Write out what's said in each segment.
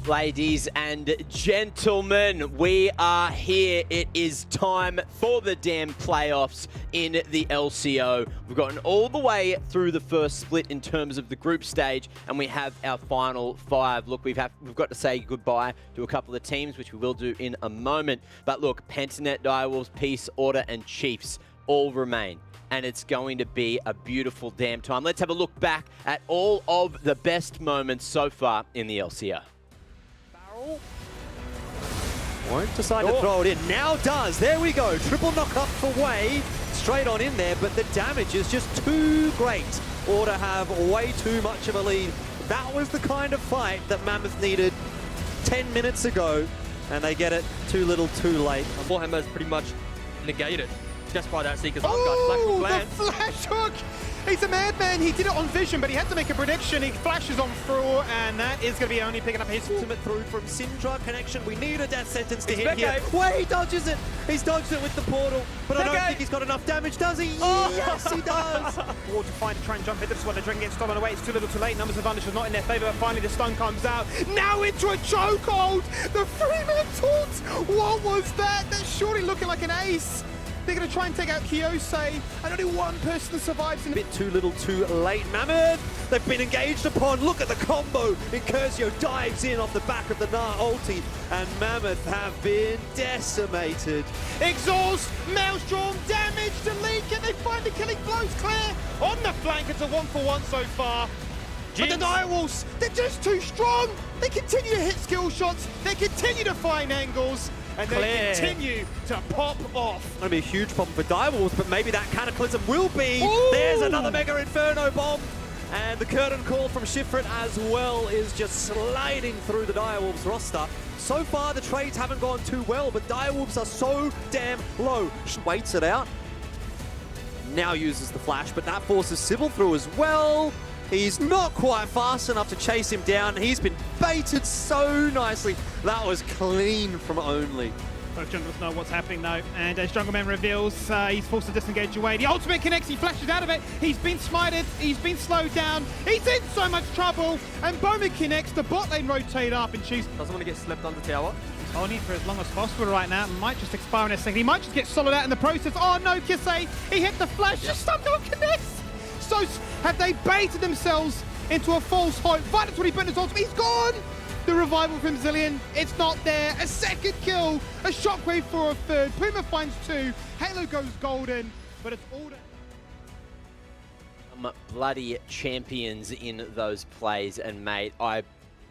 Ladies and gentlemen, we are here. It is time for the damn playoffs in the LCO. We've gotten all the way through the first split in terms of the group stage, and we have our final five. Look, we've got to say goodbye to a couple of teams, which we will do in a moment. But look, Pentanet, Direwolves, Peace, Order, and Chiefs all remain. And it's going to be a beautiful damn time. Let's have a look back at all of the best moments so far in the LCO. Won't decide to throw it in. Now does. There we go. Triple knock up for Way. Straight on in there, but the damage is just too great. Or to have way too much of a lead. That was the kind of fight that Mammoth needed 10 minutes ago, and they get it too little too late. Warhammer's pretty much negated just by that Seeker's Armguard. The flash hook! He's a madman. He did it on vision, but he had to make a prediction. He flashes on through, and that is going to be only picking up his ultimate through from Syndra connection. We need a death sentence to hit here. Becco. Way, he dodges it. He's dodged it with the portal, but I don't think he's got enough damage, does he? Oh. Yes, he does. Wall to find, try and jump in. This is where the drink gets stolen away. It's too little too late. Numbers advantage was not in their favor, but finally the stun comes out. Now into a chokehold. The 3-man taunt. What was that? That's surely looking like an ace. They're going to try and take out Kiyosei, and only one person survives. In a bit too little too late. Mammoth, they've been engaged upon. Look at the combo. Incursio dives in off the back of the Gnar ulti, and Mammoth have been decimated. Exhaust, Maelstrom, damage to Lee. Can they find the killing blows clear? On the flank, it's a 1-for-1 so far. But the Direwolves, they're just too strong. They continue to hit skill shots. They continue to find angles. And they continue to pop off. It's going to be a huge problem for Direwolves, but maybe that Cataclysm will be. Ooh. There's another Mega Inferno bomb. And the curtain call from Shifrit as well is just sliding through the Direwolves roster. So far, the trades haven't gone too well, but Direwolves are so damn low. Waits it out. Now uses the flash, but that forces Sybil through as well. He's not quite fast enough to chase him down. He's been baited so nicely. That was clean from Only. Both junglers know what's happening though, and as Jungleman reveals, he's forced to disengage away. The ultimate connects, he flashes out of it. He's been smited, he's been slowed down. He's in so much trouble, and Bowman connects, the bot lane rotate up and choose. Doesn't want to get slept on the tower. Holding for as long as possible right now. Might just expire in a second. He might just get soloed out in the process. Oh no, Kisei, he hit the flash, just somehow connects. So have they baited themselves into a false hope? Vital's already put his ultimate. He's gone! The revival from Zillion, it's not there. A second kill, a shockwave for a third. Puma finds 2. Halo goes golden, but it's all Bloody champions in those plays, and mate, I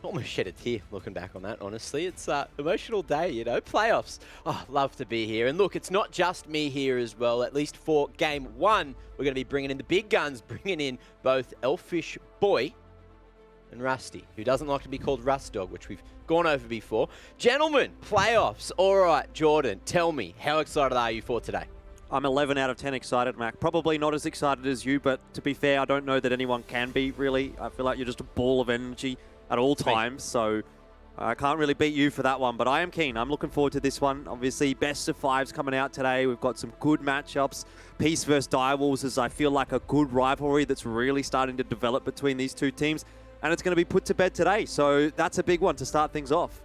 almost shed a tear looking back on that, honestly. It's an emotional day, you know, playoffs. Oh, love to be here. And look, it's not just me here as well. At least for game 1, we're going to be bringing in the big guns, bringing in both Elfish Boy and Rusty, who doesn't like to be called Rust Dog, which we've gone over before. Gentlemen, playoffs. All right, Jordan, tell me, how excited are you for today? I'm 11 out of 10 excited, Mac. Probably not as excited as you, but to be fair, I don't know that anyone can be, really. I feel like you're just a ball of energy at all times, so I can't really beat you for that one, but I am keen. I'm looking forward to this one. Obviously, best of 5s coming out today. We've got some good matchups. Peace versus Direwolves is, I feel like, a good rivalry that's really starting to develop between these two teams, and it's going to be put to bed today, so that's a big one to start things off.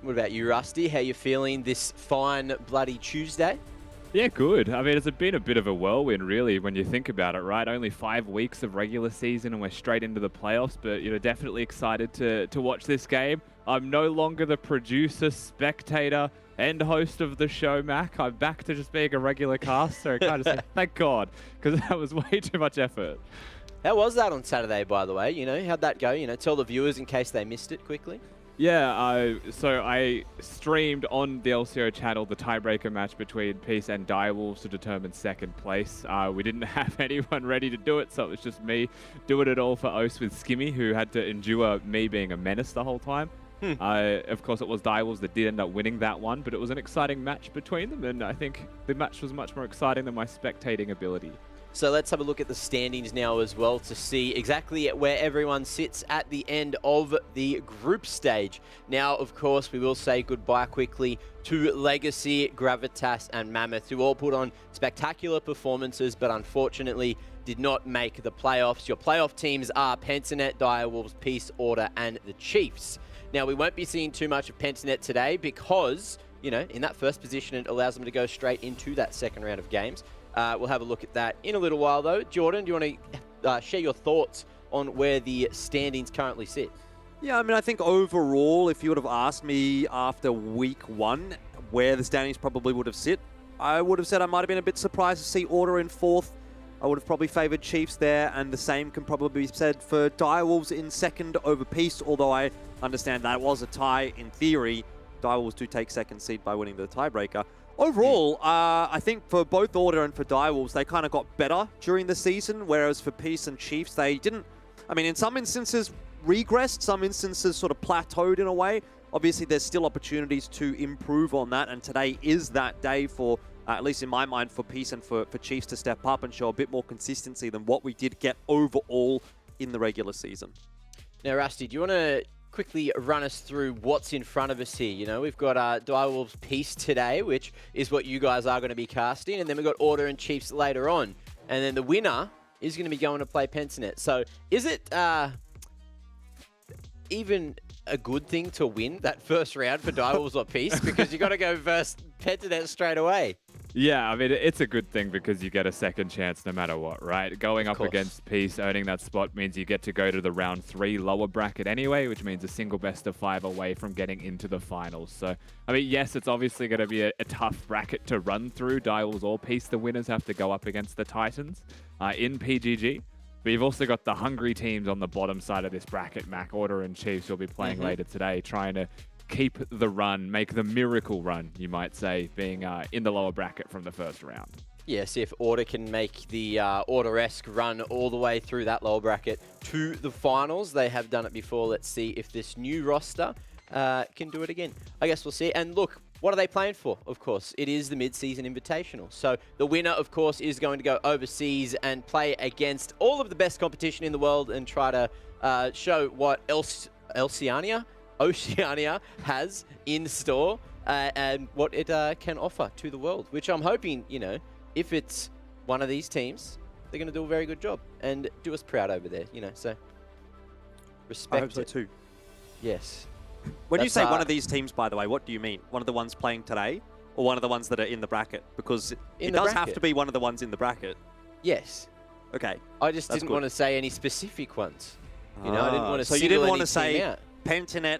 What about you, Rusty? How you feeling this fine bloody Tuesday? Yeah, good. I mean, it's been a bit of a whirlwind, really, when you think about it, right? Only 5 weeks of regular season and we're straight into the playoffs, but, you know, definitely excited to watch this game. I'm no longer the producer, spectator, and host of the show, Mac. I'm back to just being a regular caster. Kind of say, thank God, because that was way too much effort. How was that on Saturday, by the way? You know, how'd that go? You know, tell the viewers in case they missed it quickly. Yeah, so I streamed on the LCO channel the tiebreaker match between Peace and Direwolves to determine second place. We didn't have anyone ready to do it, so it was just me doing it all for Ose with Skimmy, who had to endure me being a menace the whole time. Of course, it was Direwolves that did end up winning that one, but it was an exciting match between them, and I think the match was much more exciting than my spectating ability. So let's have a look at the standings now as well to see exactly where everyone sits at the end of the group stage. Now, of course, we will say goodbye quickly to Legacy, Gravitas, and Mammoth, who all put on spectacular performances, but unfortunately did not make the playoffs. Your playoff teams are Pentanet, Direwolves, Peace, Order, and the Chiefs. Now, we won't be seeing too much of Pentanet today because, you know, in that first position, it allows them to go straight into that second round of games. We'll have a look at that in a little while, though. Jordan, do you want to share your thoughts on where the standings currently sit? Yeah, I mean, I think overall, if you would have asked me after week 1 where the standings probably would have sit, I would have said I might have been a bit surprised to see Order in 4th. I would have probably favoured Chiefs there, and the same can probably be said for Direwolves in 2nd over Peace, although I understand that was a tie in theory. Direwolves do take 2nd seed by winning the tiebreaker. Overall, I think for both Order and for Direwolves, they kind of got better during the season, whereas for Peace and Chiefs, they didn't, I mean, in some instances, regressed, some instances sort of plateaued in a way. Obviously, there's still opportunities to improve on that, and today is that day for, at least in my mind, for Peace and for Chiefs to step up and show a bit more consistency than what we did get overall in the regular season. Now, Rusty, do you want to quickly run us through what's in front of us here? You know, we've got Direwolves Peace today, which is what you guys are going to be casting, and then we've got Order and Chiefs later on. And then the winner is going to be going to play Pentanet. So is it even a good thing to win that first round for Direwolves or Peace? Because you got to go versus Pentanet straight away. Yeah, I mean, it's a good thing because you get a second chance no matter what, right? Going up against Peace, earning that spot means you get to go to the round 3 lower bracket anyway, which means a single best of 5 away from getting into the finals. So, I mean, yes, it's obviously going to be a tough bracket to run through. Direwolves or Peace, the winners have to go up against the Titans in PGG. But you've also got the hungry teams on the bottom side of this bracket, Mac. Order and Chiefs will be playing later today, trying to keep the run, make the miracle run, you might say, being in the lower bracket from the first round. Yes, if Order can make the Order-esque run all the way through that lower bracket to the finals. They have done it before. Let's see if this new roster can do it again. I guess we'll see. And look, what are they playing for? Of course, it is the mid-season invitational. So the winner, of course, is going to go overseas and play against all of the best competition in the world and try to show what Oceania has in store and what it can offer to the world, which I'm hoping, you know, if it's one of these teams, they're going to do a very good job and do us proud over there, you know, so respect I hope so it. too. Yes. When you That's, say one of these teams, by the way, what do you mean? One of the ones playing today or one of the ones that are in the bracket? Because it does have to be one of the ones in the bracket. Yes. Okay. I just didn't want to say any specific ones. You know, I didn't want to So you didn't want to single any say team out. Pentanet,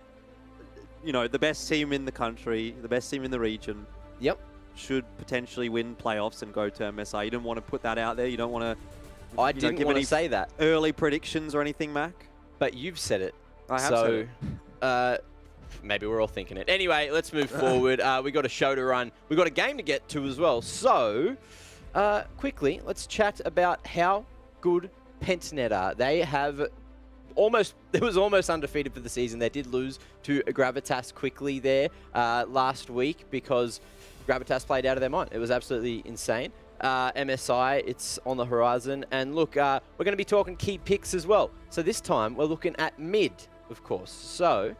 you know, the best team in the country, the best team in the region. Yep. Should potentially win playoffs and go to MSI. You didn't want to put that out there. You don't want to. I didn't give want any to say that, early predictions or anything, Mac. but you've said it. I have said it. Maybe we're all thinking it. Anyway, let's move forward. We got a show to run. We got a game to get to as well. So, quickly, let's chat about how good Pentanet are. They have it was almost undefeated for the season. They did lose to Gravitas quickly there last week because Gravitas played out of their mind. It was absolutely insane. MSI, it's on the horizon. And look, we're going to be talking key picks as well. So this time, we're looking at mid, of course. So,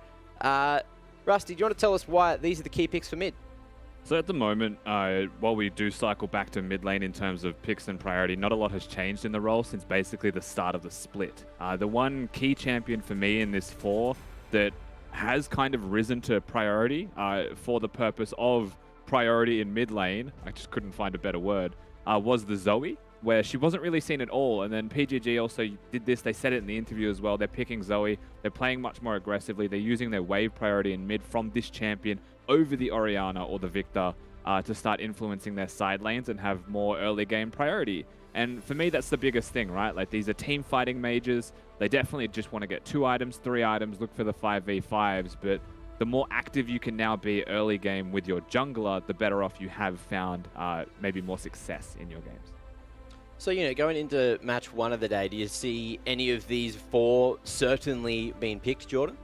Rusty, do you want to tell us why these are the key picks for mid? So at the moment, while we do cycle back to mid lane in terms of picks and priority, not a lot has changed in the role since basically the start of the split. The one key champion for me in this 4 that has kind of risen to priority for the purpose of priority in mid lane, I just couldn't find a better word, was the Zoe, where she wasn't really seen at all. And then PGG also did this. They said it in the interview as well. They're picking Zoe. They're playing much more aggressively. They're using their wave priority in mid from this champion over the Orianna or the Victor to start influencing their side lanes and have more early game priority. And for me, that's the biggest thing, right? Like, these are team fighting mages. They definitely just want to get 2 items, 3 items, look for the 5v5s. But the more active you can now be early game with your jungler, the better off you have found maybe more success in your games. So, you know, going into match 1 of the day, do you see any of these 4 certainly being picked, Jordan?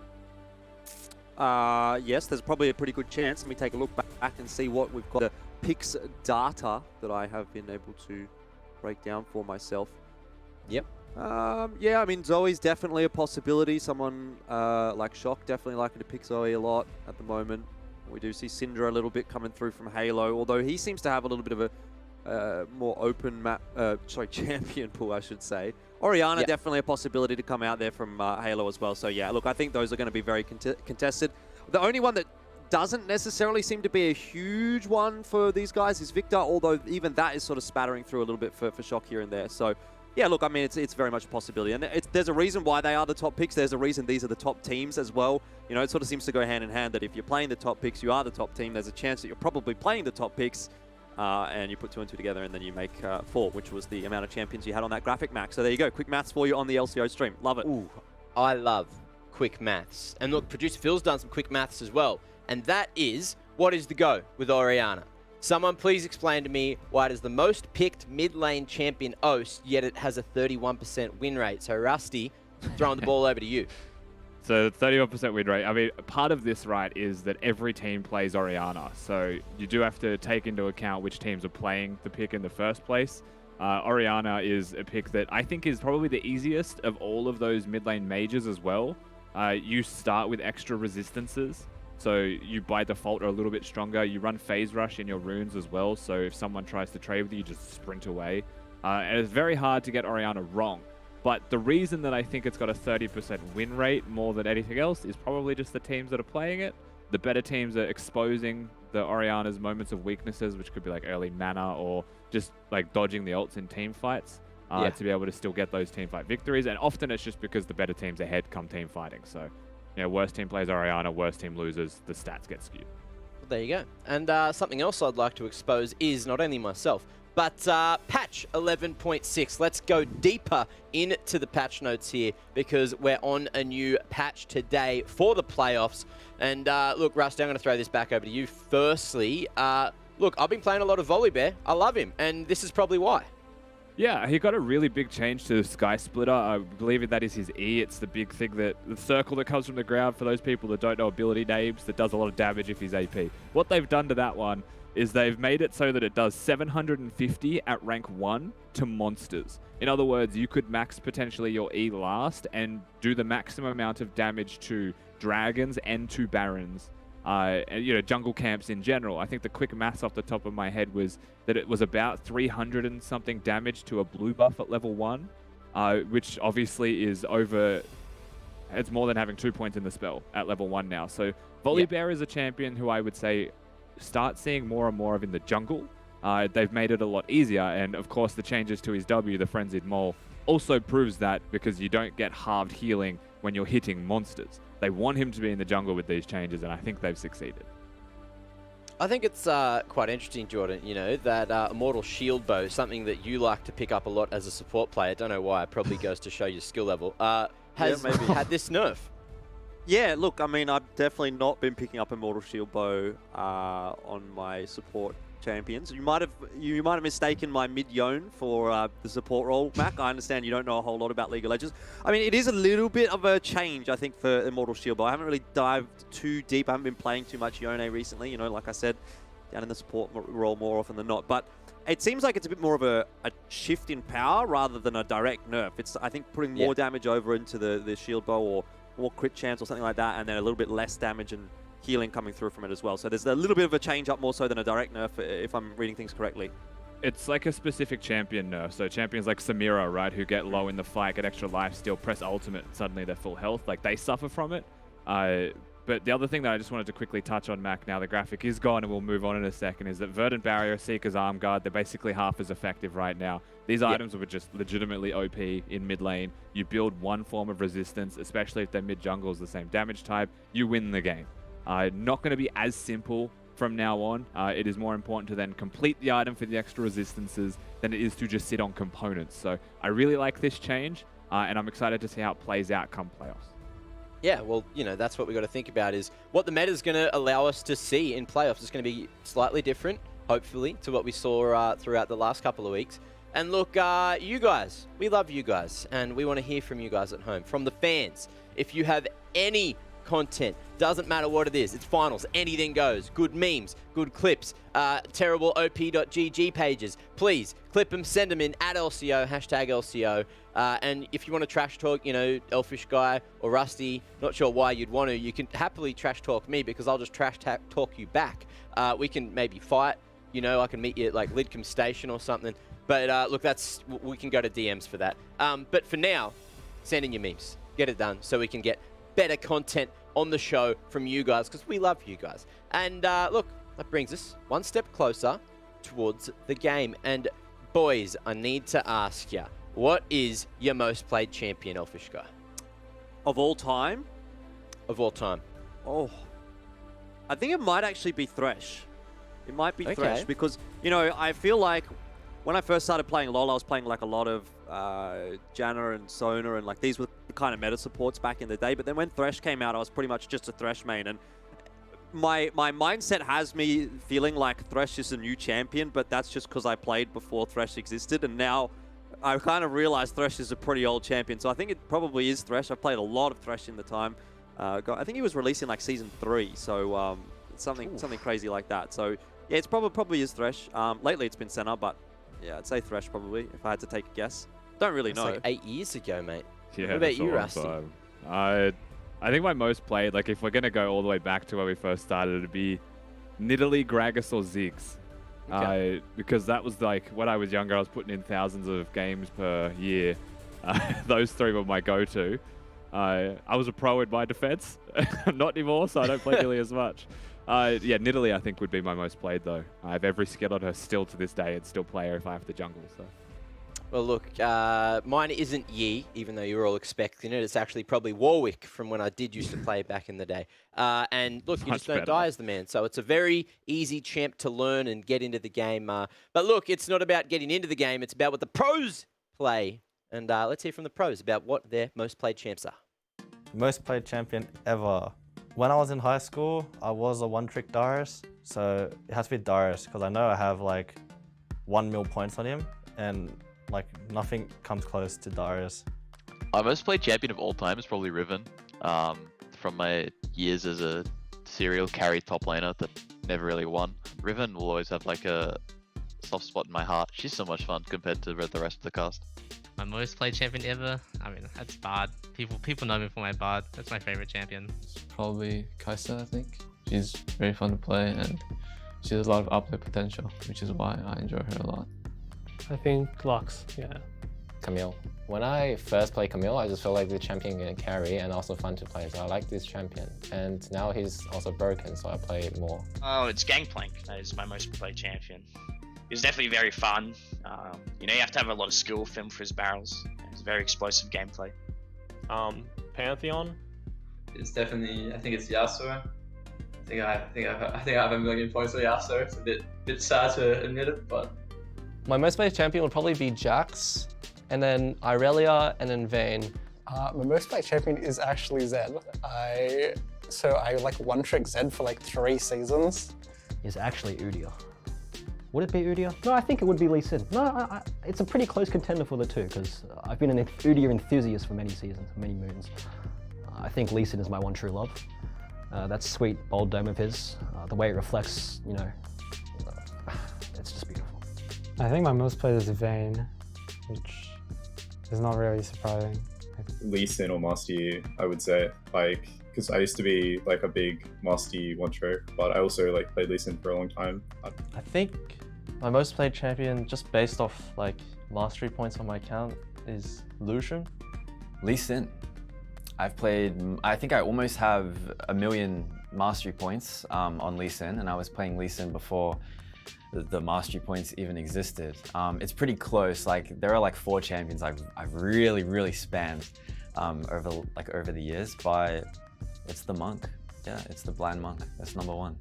Yes, there's probably a pretty good chance. Let me take a look back and see what we've got. The picks data that I have been able to break down for myself. Yep. Yeah, I mean, Zoe's definitely a possibility. Someone like Shock definitely liking to pick Zoe a lot at the moment. We do see Syndra a little bit coming through from Halo, although he seems to have a little bit of a more open map, champion pool, I should say. Orianna, definitely a possibility to come out there from Halo as well. So yeah, look, I think those are going to be very contested. The only one that doesn't necessarily seem to be a huge one for these guys is Victor, although even that is sort of spattering through a little bit for Shock here and there. So yeah, look, I mean, it's very much a possibility. And there's a reason why they are the top picks. There's a reason these are the top teams as well. You know, it sort of seems to go hand in hand that if you're playing the top picks, you are the top team. There's a chance that you're probably playing the top picks. And you put 2 and 2 together, and then you make 4, which was the amount of champions you had on that graphic, Max. So there you go. Quick maths for you on the LCO stream. Love it. Ooh, I love quick maths. And look, producer Phil's done some quick maths as well. And that is, what is the go with Orianna? Someone please explain to me why it is the most picked mid lane champion OST, yet it has a 31% win rate. So Rusty, throwing the ball over to you. So 31% win rate. I mean, part of this, right, is that every team plays Orianna. So you do have to take into account which teams are playing the pick in the first place. Orianna is a pick that I think is probably the easiest of all of those mid lane mages as well. You start with extra resistances. So you by default are a little bit stronger. You run phase rush in your runes as well. So if someone tries to trade with you, just sprint away. And it's very hard to get Orianna wrong. But the reason that I think it's got a 30% win rate more than anything else is probably just the teams that are playing it. The better teams are exposing the Orianna's moments of weaknesses, which could be like early mana or just like dodging the ults in team fights to be able to still get those team fight victories. And often it's just because the better teams ahead come team fighting. So, you know, worst team plays Orianna, worst team loses, the stats get skewed. Well, there you go. And something else I'd like to expose is not only myself, but patch 11.6. Let's go deeper into the patch notes here because we're on a new patch today for the playoffs. And look, Rusty, I'm going to throw this back over to you. Firstly, look, I've been playing a lot of Volibear. I love him, and this is probably why. Yeah, he got a really big change to Sky Splitter. I believe that is his E. It's the big thing, that the circle that comes from the ground for those people that don't know ability names, that does a lot of damage if he's AP. What they've done to that one is they've made it so that it does 750 at rank 1 to monsters. In other words, you could max potentially your E last and do the maximum amount of damage to dragons and to barons. And, you know, jungle camps in general. I think the quick maths off the top of my head was that it was about 300 and something damage to a blue buff at level 1, which obviously is over... It's more than having 2 points in the spell at level 1 now. So Volibear is a champion who I would say start seeing more and more of in the jungle. They've made it a lot easier, and of course the changes to his W, the Frenzied Mole, also proves that because you don't get halved healing when you're hitting monsters. They want him to be in the jungle with these changes, and I think they've succeeded. I think it's quite interesting, Jordan, you know, that Immortal Shield Bow, something that you like to pick up a lot as a support player, don't know why, it probably goes to show your skill level, has had this nerf. Yeah, look, I mean, I've definitely not been picking up Immortal Shield Bow on my support champions. You might have mistaken my mid-yone for the support role, Mac. I understand you don't know a whole lot about League of Legends. I mean, it is a little bit of a change, I think, for Immortal Shield Bow. I haven't really dived too deep. I haven't been playing too much Yone recently, you know, like I said, down in the support role more often than not. But it seems like it's a bit more of a shift in power rather than a direct nerf. It's, I think, putting more damage over into the Shield Bow or more crit chance or something like that, and then a little bit less damage and healing coming through from it as well. So there's a little bit of a change up more so than a direct nerf, if I'm reading things correctly. It's like a specific champion nerf. So champions like Samira, right, who get low in the fight, get extra life steal, press ultimate, and suddenly they're full health. Like, they suffer from it. But the other thing that I just wanted to quickly touch on, Mac, now the graphic is gone and we'll move on in a second, is that Verdant Barrier, Seeker's Arm Guard, they're basically half as effective right now. These items were just legitimately OP in mid lane. You build one form of resistance, especially if their mid jungle is the same damage type, you win the game. Not going to be as simple from now on. It is more important to then complete the item for the extra resistances than it is to just sit on components. So I really like this change, and I'm excited to see how it plays out come playoffs. Yeah, well, you know, that's what we've got to think about, is what the meta is going to allow us to see in playoffs. It's going to be slightly different, hopefully, to what we saw throughout the last couple of weeks. And look, you guys, we love you guys, and we want to hear from you guys at home, from the fans. If you have any content, doesn't matter what it is, it's finals, anything goes, good memes, good clips, terrible op.gg pages, please clip them, send them in at LCO, hashtag LCO, and if you want to trash talk, you know, Elfish Guy or Rusty, not sure why you'd want to, you can happily trash talk me because I'll just trash talk you back. We can maybe fight, you know, I can meet you at like Lidcombe Station or something. But look, we can go to DMs for that. But for now, send in your memes. Get it done so we can get better content on the show from you guys, because we love you guys. And look, that brings us one step closer towards the game. And boys, I need to ask you, what is your most played champion, Elfish Guy? Of all time? Of all time. Oh, I think it might actually be Thresh. It might be Thresh because, you know, I feel like when I first started playing LoL, I was playing like a lot of Janna and Sona, and like these were the kind of meta supports back in the day. But then when Thresh came out, I was pretty much just a Thresh main. And my mindset has me feeling like Thresh is a new champion, but that's just because I played before Thresh existed. And now I kind of realized Thresh is a pretty old champion. So I think it probably is Thresh. I've played a lot of Thresh in the time. I think he was released in like Season 3. So something crazy like that. So yeah, it's probably is Thresh. Lately it's been Senna, but yeah, I'd say Thresh probably, if I had to take a guess. Don't really know. Like 8 years ago, mate. Yeah, what about you, Rusty? I think my most played, like if we're going to go all the way back to where we first started, it'd be Nidalee, Gragas, or Ziggs. Okay. Because that was like, when I was younger, I was putting in thousands of games per year. Those three were my go-to. I was a pro in my defense. Not anymore, so I don't play nearly as much. Yeah, Nidalee I think would be my most played though. I have every skill on her still to this day and still play her if I have to jungle. So. Well, look, mine isn't Yi, even though you're all expecting it. It's actually probably Warwick from when I did used to play back in the day. And look, you just don't die as the man. So it's a very easy champ to learn and get into the game. But look, it's not about getting into the game. It's about what the pros play. And let's hear from the pros about what their most played champs are. Most played champion ever. When I was in high school, I was a one-trick Darius. So it has to be Darius because I know I have like 1 mil points on him. And like nothing comes close to Darius. My most played champion of all time is probably Riven. From my years as a serial carry top laner that never really won. Riven will always have like a soft spot in my heart. She's so much fun compared to the rest of the cast. My most played champion ever? I mean, that's Bard. People know me for my Bard. That's my favorite champion. Probably Kai'Sa, I think. She's very fun to play and she has a lot of uplift potential, which is why I enjoy her a lot. I think Lux, yeah. Camille. When I first played Camille, I just felt like the champion can carry and also fun to play. So I like this champion. And now he's also broken, so I play it more. Oh, it's Gangplank. That is my most played champion. He's definitely very fun. You know, you have to have a lot of skill with him for his barrels. It's very explosive gameplay. Pantheon. It's definitely, I think it's Yasuo. I think I have 1 million points for Yasuo. It's a bit sad to admit it, but. My most played champion would probably be Jax, and then Irelia, and then Vayne. My most played champion is actually Zed. I like one-trick Zed for like 3 seasons. Is actually Udyr. Would it be Udyr? No, I think it would be Lee Sin. No, it's a pretty close contender for the two, because I've been an Udyr enthusiast for many seasons, many moons. I think Lee Sin is my one true love. That sweet, bold dome of his, the way it reflects, you know, it's just beautiful. I think my most played is Vayne, which is not really surprising. Lee Sin or Master Yi, I would say, like, because I used to be like a big Master Yi one trick, but I also like played Lee Sin for a long time. I think my most played champion, just based off like mastery points on my account, is Lucian. Lee Sin. I've played, I think I almost have 1 million mastery points on Lee Sin, and I was playing Lee Sin before the mastery points even existed. It's pretty close. Like there are like 4 champions I've really spanned over the years, but it's the monk. Yeah, it's the blind monk. That's number 1.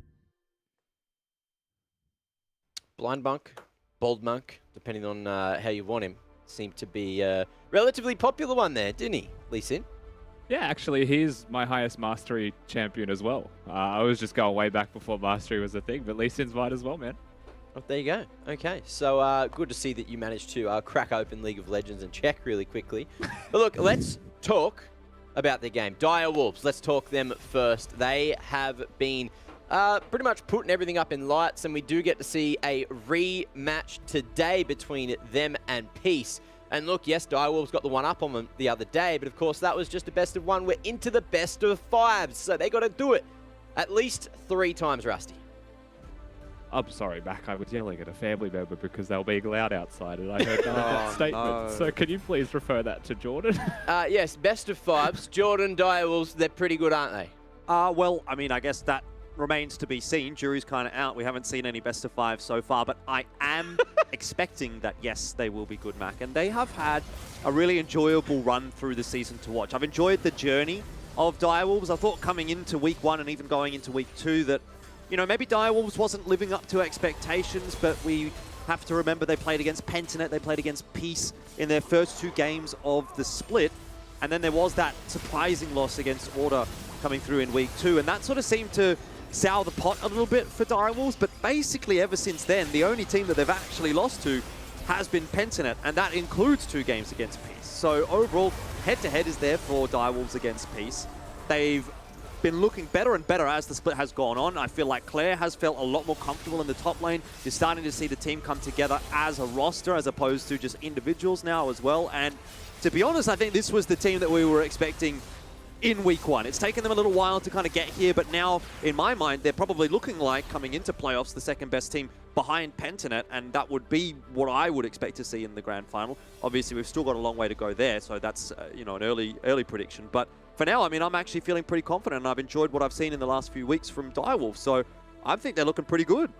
Blind monk, bold monk, depending on how you want him, seemed to be a relatively popular one there, didn't he, Lee Sin? Yeah, actually, he's my highest mastery champion as well. I was just going way back before mastery was a thing, but Lee Sin's mine as well, man. Oh, there you go. Okay, so good to see that you managed to crack open League of Legends and check really quickly. But look, let's talk about the game. Dire Wolves, let's talk them first. They have been pretty much putting everything up in lights, and we do get to see a rematch today between them and Peace. And look, yes, Dire Wolves got the one up on them the other day, but of course that was just a best of 1. We're into the best of 5, so they got to do it at least 3 times, Rusty. I'm sorry, Mac, I was yelling at a family member because they were being loud outside and I heard that statement. no. So can you please refer that to Jordan? Yes, best of fives. Jordan Direwolves, they're pretty good, aren't they? Well, I mean, I guess that remains to be seen. Jury's kind of out. We haven't seen any best of five so far, but I am expecting that, yes, they will be good, Mac. And they have had a really enjoyable run through the season to watch. I've enjoyed the journey of Direwolves. I thought coming into week 1 and even going into week 2 that, you know, maybe Direwolves wasn't living up to expectations, but we have to remember they played against Pentanet, they played against Peace in their first 2 games of the split. And then there was that surprising loss against Order coming through in week 2. And that sort of seemed to sour the pot a little bit for Direwolves. But basically ever since then, the only team that they've actually lost to has been Pentanet. And that includes 2 games against Peace. So overall, head-to-head is there for Direwolves against Peace. They've been looking better and better as the split has gone on. I feel like Claire has felt a lot more comfortable in the top lane. You're starting to see the team come together as a roster as opposed to just individuals now as well. And to be honest, I think this was the team that we were expecting in week 1. It's taken them a little while to kind of get here, but now, in my mind, they're probably looking like, coming into playoffs, the second best team behind Pentanet, and that would be what I would expect to see in the grand final. Obviously, we've still got a long way to go there, so that's you know, an early prediction. But for now, I mean, I'm actually feeling pretty confident, and I've enjoyed what I've seen in the last few weeks from Direwolves, so I think they're looking pretty good.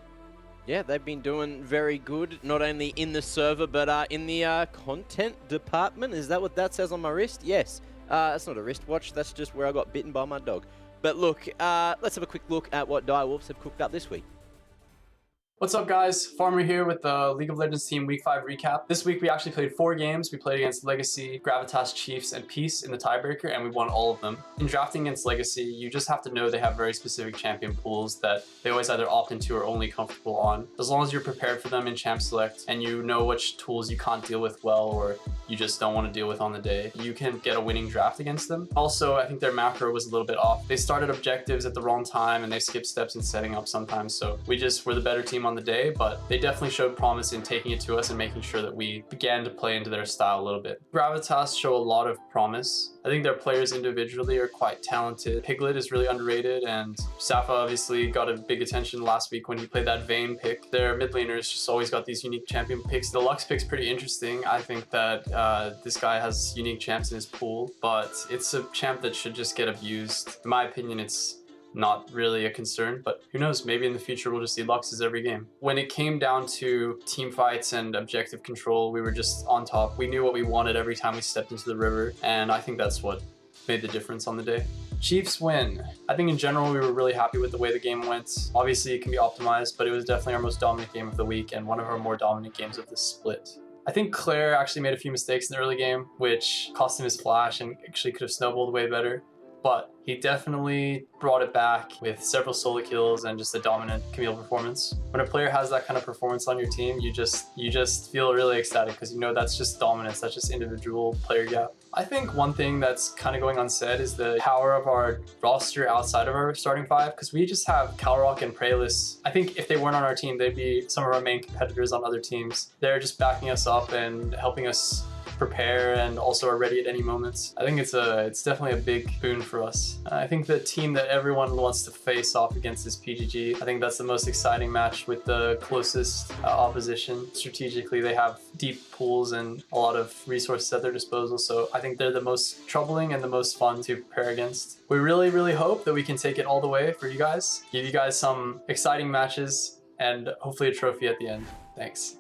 Yeah, they've been doing very good, not only in the server, but in the content department. Is that what that says on my wrist? Yes. That's not a wristwatch, that's just where I got bitten by my dog. But look, let's have a quick look at what Direwolves have cooked up this week. What's up, guys? Farmer here with the League of Legends team Week 5 recap. This week we actually played 4 games. We played against Legacy, Gravitas, Chiefs, and Peace in the tiebreaker, and we won all of them. In drafting against Legacy, you just have to know they have very specific champion pools that they always either opt into or only comfortable on. As long as you're prepared for them in Champ Select and you know which tools you can't deal with well or you just don't want to deal with on the day, you can get a winning draft against them. Also, I think their macro was a little bit off. They started objectives at the wrong time and they skipped steps in setting up sometimes, so we just were the better team on the day, but they definitely showed promise in taking it to us and making sure that we began to play into their style a little bit. Gravitas show a lot of promise. I think their players individually are quite talented. Piglet is really underrated, and Safa obviously got a big attention last week when he played that Vayne pick. Their mid laners just always got these unique champion picks. The Lux pick's pretty interesting. I think that this guy has unique champs in his pool, but it's a champ that should just get abused. In my opinion, it's not really a concern, but who knows, maybe in the future we'll just see Luxes every game. When it came down to team fights and objective control, we were just on top. We knew what we wanted every time we stepped into the river, and I think that's what made the difference on the day. Chiefs win. I think in general we were really happy with the way the game went. Obviously it can be optimized, but it was definitely our most dominant game of the week and one of our more dominant games of the split. I think Claire actually made a few mistakes in the early game, which cost him his flash and actually could have snowballed way better. But he definitely brought it back with several solo kills and just a dominant Camille performance. When a player has that kind of performance on your team, you just feel really ecstatic because you know that's just dominance, that's just individual player gap. I think one thing that's kind of going unsaid is the power of our roster outside of our starting 5, because we just have Calrock and Prayless. I think if they weren't on our team, they'd be some of our main competitors on other teams. They're just backing us up and helping us prepare and also are ready at any moment. I think it's definitely a big boon for us. I think the team that everyone wants to face off against is PGG. I think that's the most exciting match with the closest opposition. Strategically, they have deep pools and a lot of resources at their disposal, so I think they're the most troubling and the most fun to prepare against. We really, really hope that we can take it all the way for you guys, give you guys some exciting matches, and hopefully a trophy at the end. Thanks.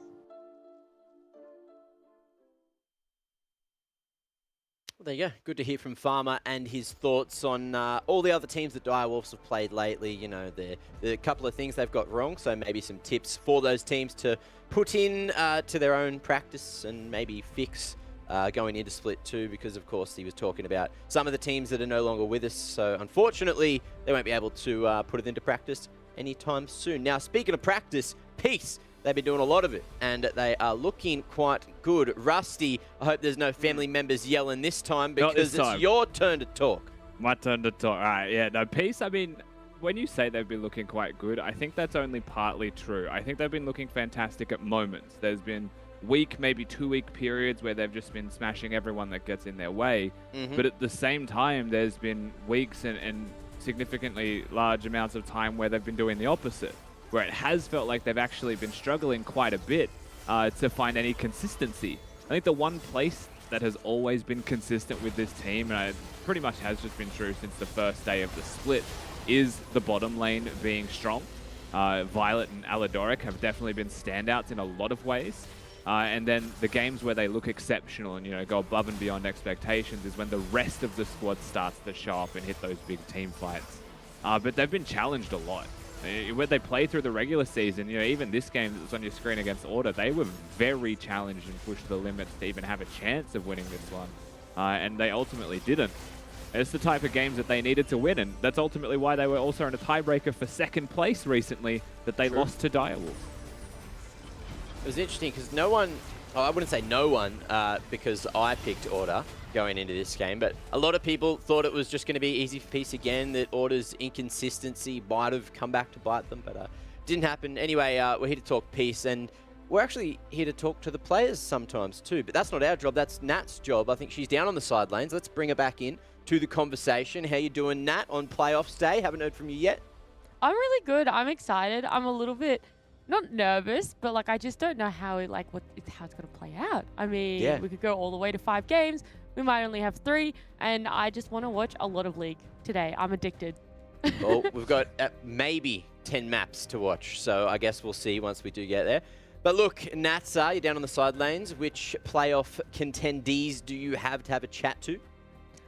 There you go. Good to hear from Farmer and his thoughts on all the other teams that Direwolves have played lately. You know, the couple of things they've got wrong, so maybe some tips for those teams to put in to their own practice and maybe fix going into Split 2, because of course he was talking about some of the teams that are no longer with us, so unfortunately they won't be able to put it into practice anytime soon. Now, speaking of practice, Peace. They've been doing a lot of it, and they are looking quite good. Rusty, I hope there's no family members yelling this time, because it's your turn to talk. My turn to talk. All right, yeah, no, Peace, I mean, when you say they've been looking quite good, I think that's only partly true. I think they've been looking fantastic at moments. There's been week, maybe 2-week periods where they've just been smashing everyone that gets in their way. But at the same time, there's been weeks and significantly large amounts of time where they've been doing the opposite. where it has felt like they've actually been struggling quite a bit to find any consistency. I think the one place that has always been consistent with this team, and it pretty much has just been true since the first day of the split, is the bottom lane being strong. Violet and Aladoric have definitely been standouts in a lot of ways. And then the games where they look exceptional and, you know, go above and beyond expectations is when the rest of the squad starts to show up and hit those big team fights. But they've been challenged a lot. When they play through the regular season, you know, even this game that was on your screen against Order, they were very challenged and pushed to the limits to even have a chance of winning this one. And they ultimately didn't. It's the type of games that they needed to win, and that's ultimately why they were also in a tiebreaker for second place recently that they lost to Direwolves. It was interesting because no one, oh, I wouldn't say no one, because I picked Order going into this game, but a lot of people thought it was just going to be easy for Peace again, that Order's inconsistency might have come back to bite them, but didn't happen. Anyway, we're here to talk Peace, and we're actually here to talk to the players sometimes too, but that's not our job, that's Nat's job. I think she's down on the sidelines. Let's bring her back in to the conversation. How you doing, Nat, on playoffs day? Haven't heard from you yet. I'm really good. I'm excited. I'm a little bit not nervous, but like I just don't know how it, how it's going to play out. I mean, we could go all the way to 5 games. We might only have 3, and I just want to watch a lot of League today. I'm addicted. Well, we've got maybe 10 maps to watch, so I guess we'll see once we do get there. But look, Natsa, you're down on the sidelines. Which playoff contendees do you have to have a chat to?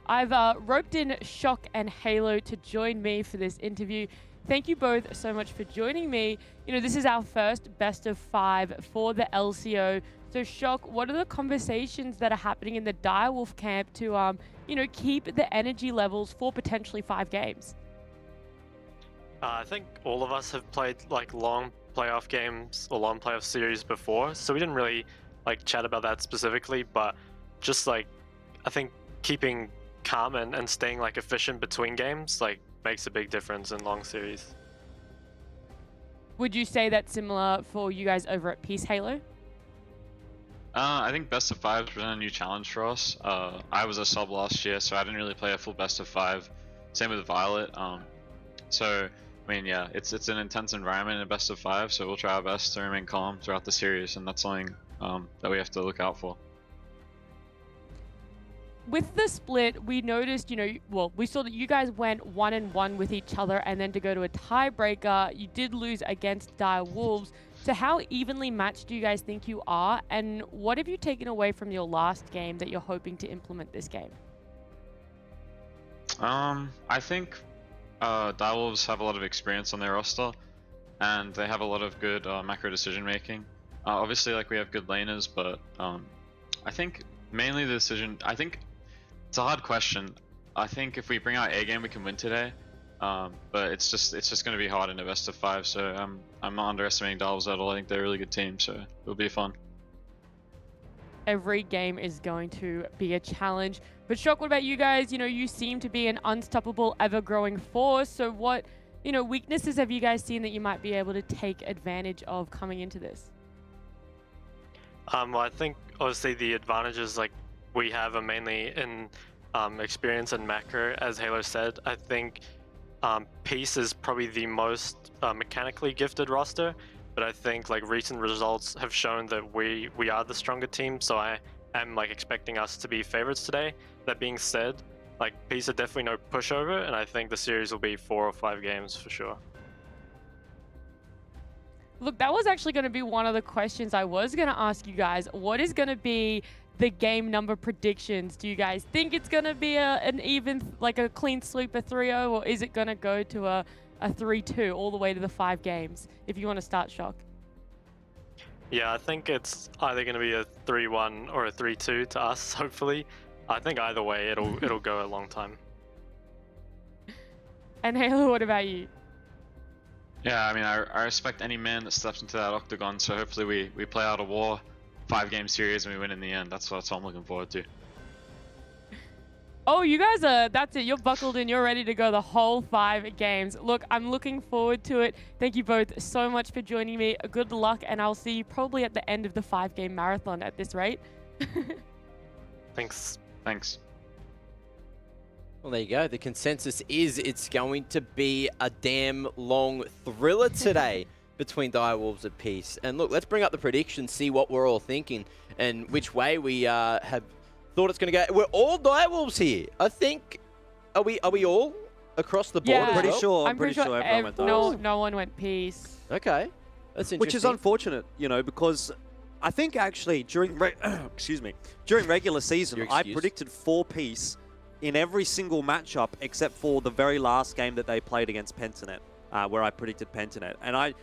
I've roped in Shock and Halo to join me for this interview. Thank you both so much for joining me. You know, this is our first best of 5 for the LCO. So, Shock, what are the conversations that are happening in the Direwolf camp to, you know, keep the energy levels for potentially 5 games? I think all of us have played like long playoff games or long playoff series before, so we didn't really like chat about that specifically, but just like I think keeping calm and staying like efficient between games like makes a big difference in long series. Would you say that's similar for you guys over at Peace Halo? I think best of 5 has been a new challenge for us. I was a sub last year, so I didn't really play a full best of 5. Same with Violet. So I mean, yeah, it's an intense environment in a best of 5, so we'll try our best to remain calm throughout the series, and that's something that we have to look out for. With the split, we noticed, you know, well, we saw that you guys went 1-1 with each other, and then to go to a tiebreaker, you did lose against Direwolves. So how evenly matched do you guys think you are, and what have you taken away from your last game that you're hoping to implement this game? I think Direwolves have a lot of experience on their roster, and they have a lot of good macro decision making. Obviously, like, we have good laners, but I think mainly the decision. I think it's a hard question. I think if we bring our A game, we can win today. But it's just going to be hard in a best of 5. So I'm not underestimating Direwolves at all. I think they're a really good team, so it'll be fun. Every game is going to be a challenge. But Shock, what about you guys? You know, you seem to be an unstoppable, ever-growing force. So what, you know, weaknesses have you guys seen that you might be able to take advantage of coming into this? Well, I think obviously the advantages like we have are mainly in experience and macro, as Halo said. I think Peace is probably the most mechanically gifted roster, but I think like recent results have shown that we are the stronger team, so I am like expecting us to be favorites today. That being said, like Peace are definitely no pushover, and I think the series will be 4 or 5 games for sure. Look, that was actually going to be one of the questions I was going to ask you guys. What is going to be the game number predictions? Do you guys think it's going to be an even, like a clean sweep of 3-0, or is it going to go to a 3-2 all the way to the 5 games? If you want to start, Shock. Yeah, I think it's either going to be a 3-1 or a 3-2 to us, hopefully. I think either way, it'll go a long time. And Halo, what about you? Yeah, I mean, I respect any man that steps into that octagon, so hopefully we play out a war 5-game series and we win in the end. That's what I'm looking forward to. Oh, you guys are, that's it. You're buckled in. You're ready to go the whole 5 games. Look, I'm looking forward to it. Thank you both so much for joining me. Good luck, and I'll see you probably at the end of the 5-game marathon at this rate. Thanks. Thanks. Well, there you go. The consensus is it's going to be a damn long thriller today between Direwolves and Peace. And look, let's bring up the predictions, see what we're all thinking, and which way we have thought it's going to go. We're all Direwolves here. I think, are we all across the board Yeah, as well? I'm pretty sure everyone went Direwolves. no one went Peace. Okay, that's interesting. Which is unfortunate, you know, because I think actually during during regular season, I predicted 4 Peace in every single matchup except for the very last game that they played against Pentanet, where I predicted Pentanet. And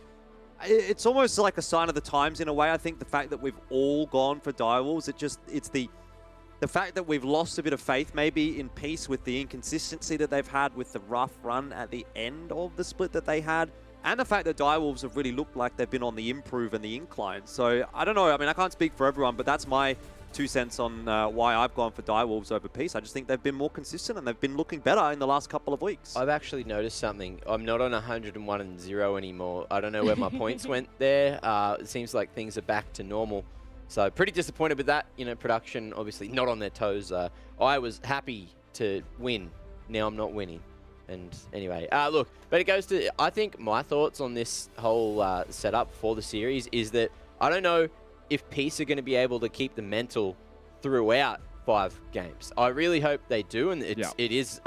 it's almost like a sign of the times in a way. I think the fact that we've all gone for Direwolves, it's the fact that we've lost a bit of faith maybe in Peace with the inconsistency that they've had with the rough run at the end of the split that they had, and the fact that Direwolves have really looked like they've been on the improve and the incline. So I don't know. I mean, I can't speak for everyone, but that's my 2 cents on why I've gone for Direwolves over Peace. I just think they've been more consistent and they've been looking better in the last couple of weeks. I've actually noticed something. I'm not on 101-0 anymore. I don't know where my points went there. It seems like things are back to normal. So pretty disappointed with that. You know, production obviously not on their toes. I was happy to win. Now I'm not winning. And anyway, look, but it goes to, I think my thoughts on this whole setup for the series is that I don't know if Peace are going to be able to keep the mental throughout 5 games. I really hope they do, and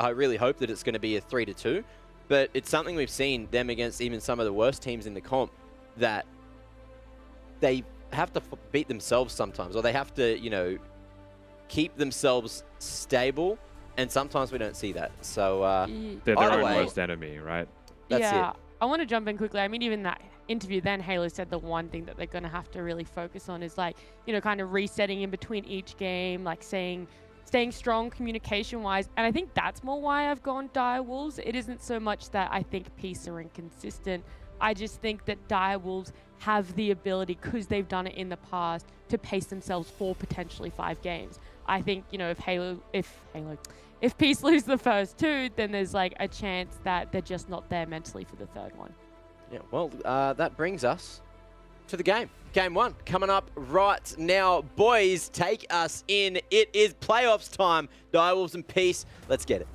I really hope that it's going to be a 3-2. But it's something we've seen them against even some of the worst teams in the comp, that they have to beat themselves sometimes, or they have to, you know, keep themselves stable, and sometimes we don't see that. So they're their own worst enemy, right? That's it. I want to jump in quickly. I mean, even that interview, then Halo said the one thing that they're going to have to really focus on is, like, you know, kind of resetting in between each game, like staying strong communication-wise. And I think that's more why I've gone Direwolves. It isn't so much that I think Peace are inconsistent. I just think that Direwolves have the ability, because they've done it in the past, to pace themselves for potentially 5 games. I think, you know, if Peace lose the first 2, then there's like a chance that they're just not there mentally for the 3rd one. Yeah, well, that brings us to the game. Game 1 coming up right now. Boys, take us in. It is playoffs time. Direwolves and Peace. Let's get it.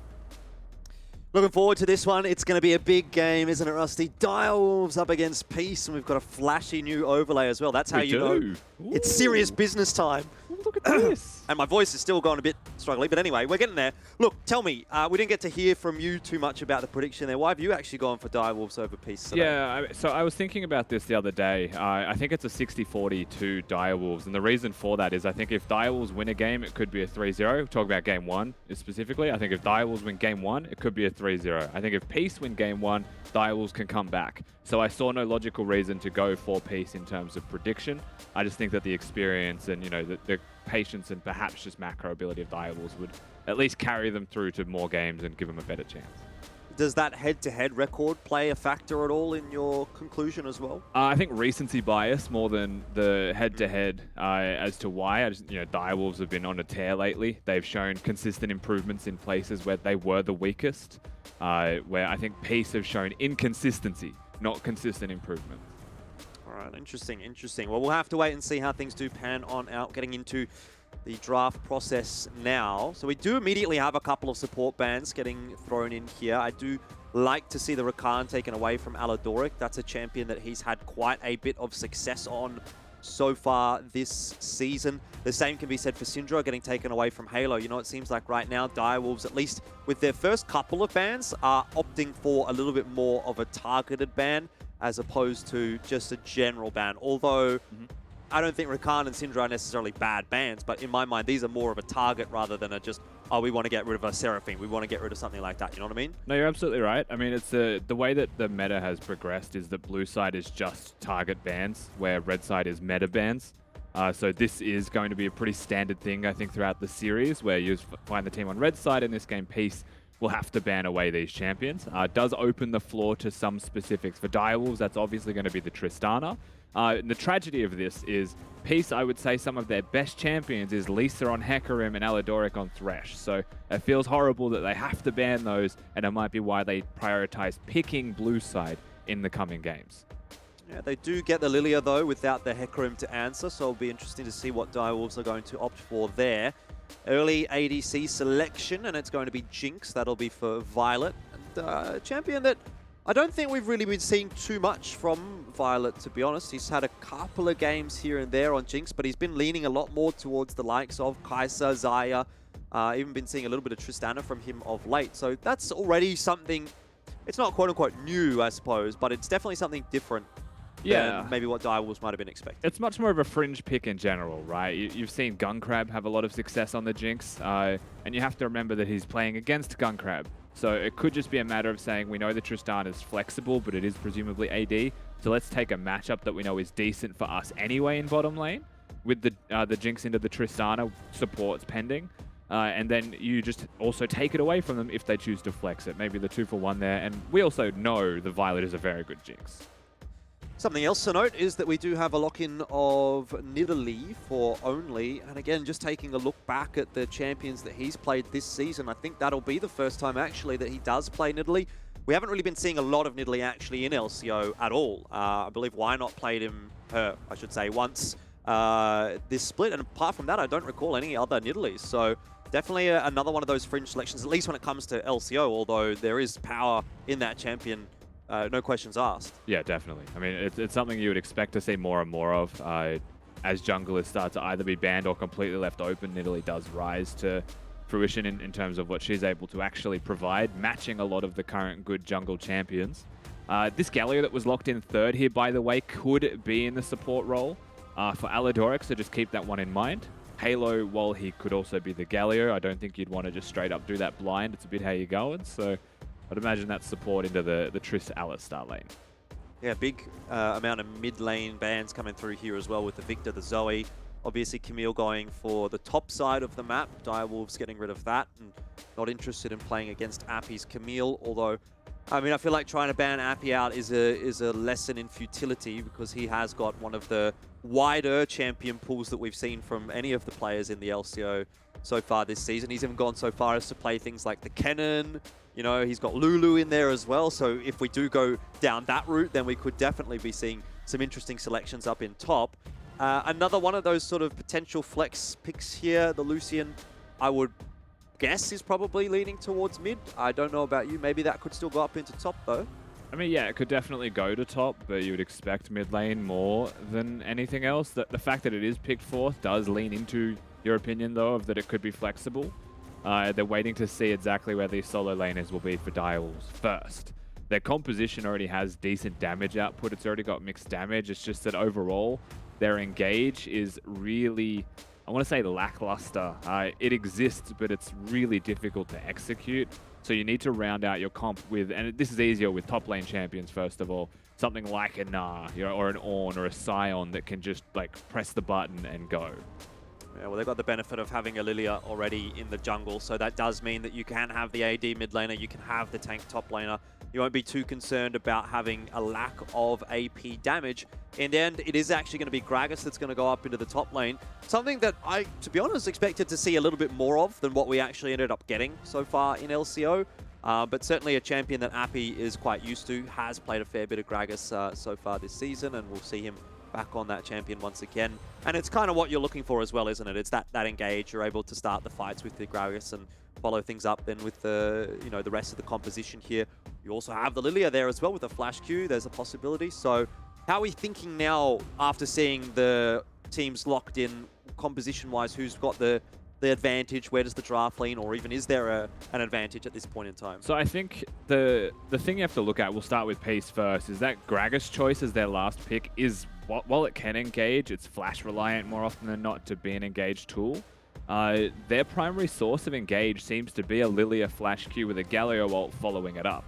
Looking forward to this one. It's going to be a big game, isn't it, Rusty? Direwolves up against Peace, and we've got a flashy new overlay as well. That's how you know it's serious business time. Look at this. And my voice is still going a bit struggling, but anyway, we're getting there. Look, tell me, we didn't get to hear from you too much about the prediction there. Why have you actually gone for Direwolves over Peace today? Yeah, so I was thinking about this the other day. I think it's a 60-40 to Direwolves, and the reason for that is I think if Direwolves win a game, it could be a 3-0. Talk about game 1 specifically. I think if Direwolves win game 1, it could be a 3-0. I think if Peace win game 1, Direwolves can come back. So I saw no logical reason to go for Peace in terms of prediction. I just think that the experience and, you know, the patience and perhaps just macro ability of Direwolves would at least carry them through to more games and give them a better chance. Does that head-to-head record play a factor at all in your conclusion as well? I think recency bias more than the head-to-head as to why. You know, Direwolves have been on a tear lately. They've shown consistent improvements in places where they were the weakest, where I think Peace have shown inconsistency, not consistent improvement. All right, interesting. Well, we'll have to wait and see how things do pan on out, getting into the draft process now. So we do immediately have a couple of support bans getting thrown in here. I do like to see the Rakan taken away from Aladoric. That's a champion that he's had quite a bit of success on so far this season. The same can be said for Syndra getting taken away from Halo. You know, it seems like right now Direwolves, at least with their first couple of bans, are opting for a little bit more of a targeted ban as opposed to just a general ban. Although I don't think Rakan and Syndra are necessarily bad bans, but in my mind, these are more of a target rather than a just, oh, we want to get rid of a Seraphine, we want to get rid of something like that. You know what I mean? No, you're absolutely right. I mean, it's the way that the meta has progressed is that blue side is just target bans, where red side is meta bans. So this is going to be a pretty standard thing, I think, throughout the series, where you find the team on red side in this game, Peace, will have to ban away these champions. It does open the floor to some specifics. For Direwolves, that's obviously going to be the Tristana. The tragedy of this is Peace, I would say some of their best champions is Lisa on Hecarim and Aladoric on Thresh. So it feels horrible that they have to ban those, and it might be why they prioritize picking blue side in the coming games. Yeah, they do get the Lilia, though, without the Hecarim to answer, so it'll be interesting to see what Direwolves are going to opt for there. Early ADC selection, and it's going to be Jinx. That'll be for Violet. And a champion that I don't think we've really been seeing too much from Violet, to be honest. He's had a couple of games here and there on Jinx, but he's been leaning a lot more towards the likes of Kai'Sa, Xayah, even been seeing a little bit of Tristana from him of late. So that's already something, it's not quote-unquote new, I suppose, but it's definitely something different than maybe what Direwolves might have been expecting. It's much more of a fringe pick in general, right? You've seen Gunkrab have a lot of success on the Jinx, and you have to remember that he's playing against Gunkrab. So it could just be a matter of saying, we know that Tristana is flexible, but it is presumably AD. So let's take a matchup that we know is decent for us anyway in bottom lane, with the Jinx into the Tristana supports pending. And then you just also take it away from them if they choose to flex it. Maybe the 2-for-1 there. And we also know the Violet is a very good Jinx. Something else to note is that we do have a lock-in of Nidalee for Only. And again, just taking a look back at the champions that he's played this season, I think that'll be the first time actually that he does play Nidalee. We haven't really been seeing a lot of Nidalee actually in LCO at all. I believe Why Not played her, I should say, once this split. And apart from that, I don't recall any other Nidalees. So definitely another one of those fringe selections, at least when it comes to LCO, although there is power in that champion. No questions asked. Yeah, definitely. I mean, it's something you would expect to see more and more of as junglers start to either be banned or completely left open. Nidalee does rise to fruition in terms of what she's able to actually provide, matching a lot of the current good jungle champions. This Galio that was locked in third here, by the way, could be in the support role for Aladoric, so just keep that one in mind. Halo, while he could also be the Galio, I don't think you'd want to just straight up do that blind. It's a bit how you're going, so I'd imagine that's support into the Triss Alistar lane. Yeah, big amount of mid-lane bans coming through here as well with the Victor, the Zoe. Obviously, Camille going for the top side of the map. Direwolves getting rid of that and not interested in playing against Appy's Camille, although, I mean, I feel like trying to ban Appy out is a lesson in futility because he has got one of the wider champion pools that we've seen from any of the players in the LCO so far this season. He's even gone so far as to play things like the Kennen. You know, he's got Lulu in there as well. So if we do go down that route, then we could definitely be seeing some interesting selections up in top. Another one of those sort of potential flex picks here, the Lucian, I would guess is probably leaning towards mid. I don't know about you. Maybe that could still go up into top though. I mean, yeah, it could definitely go to top, but you would expect mid lane more than anything else. The fact that it is picked fourth does lean into your opinion, though, of that it could be flexible. They're waiting to see exactly where these solo laners will be for Direwolves first. Their composition already has decent damage output. It's already got mixed damage. It's just that overall, their engage is really, I want to say, lackluster. It exists, but it's really difficult to execute. So you need to round out your comp with, and this is easier with top lane champions, first of all, something like a Gnar, you know, or an Ornn or a Sion that can just like press the button and go. Yeah, well, they've got the benefit of having a Lilia already in the jungle, so that does mean that you can have the AD mid laner, you can have the tank top laner. You won't be too concerned about having a lack of AP damage. In the end, it is actually going to be Gragas that's going to go up into the top lane. Something that I, to be honest, expected to see a little bit more of than what we actually ended up getting so far in LCO. But certainly a champion that Appy is quite used to, has played a fair bit of Gragas so far this season, and we'll see him back on that champion once again. And it's kind of what you're looking for as well, isn't it? It's that engage. You're able to start the fights with the Gragas and follow things up then with the, you know, the rest of the composition here. You also have the Lilia there as well with the flash Q. There's a possibility. So how are we thinking now after seeing the teams locked in composition-wise? Who's got the advantage? Where does the draft lean? Or even is there an advantage at this point in time? So I think the thing you have to look at, we'll start with Peace first, is that Gragas choice as their last pick is, while it can engage, it's flash reliant more often than not to be an engaged tool. Their primary source of engage seems to be a Lilia flash Q with a Galio ult following it up.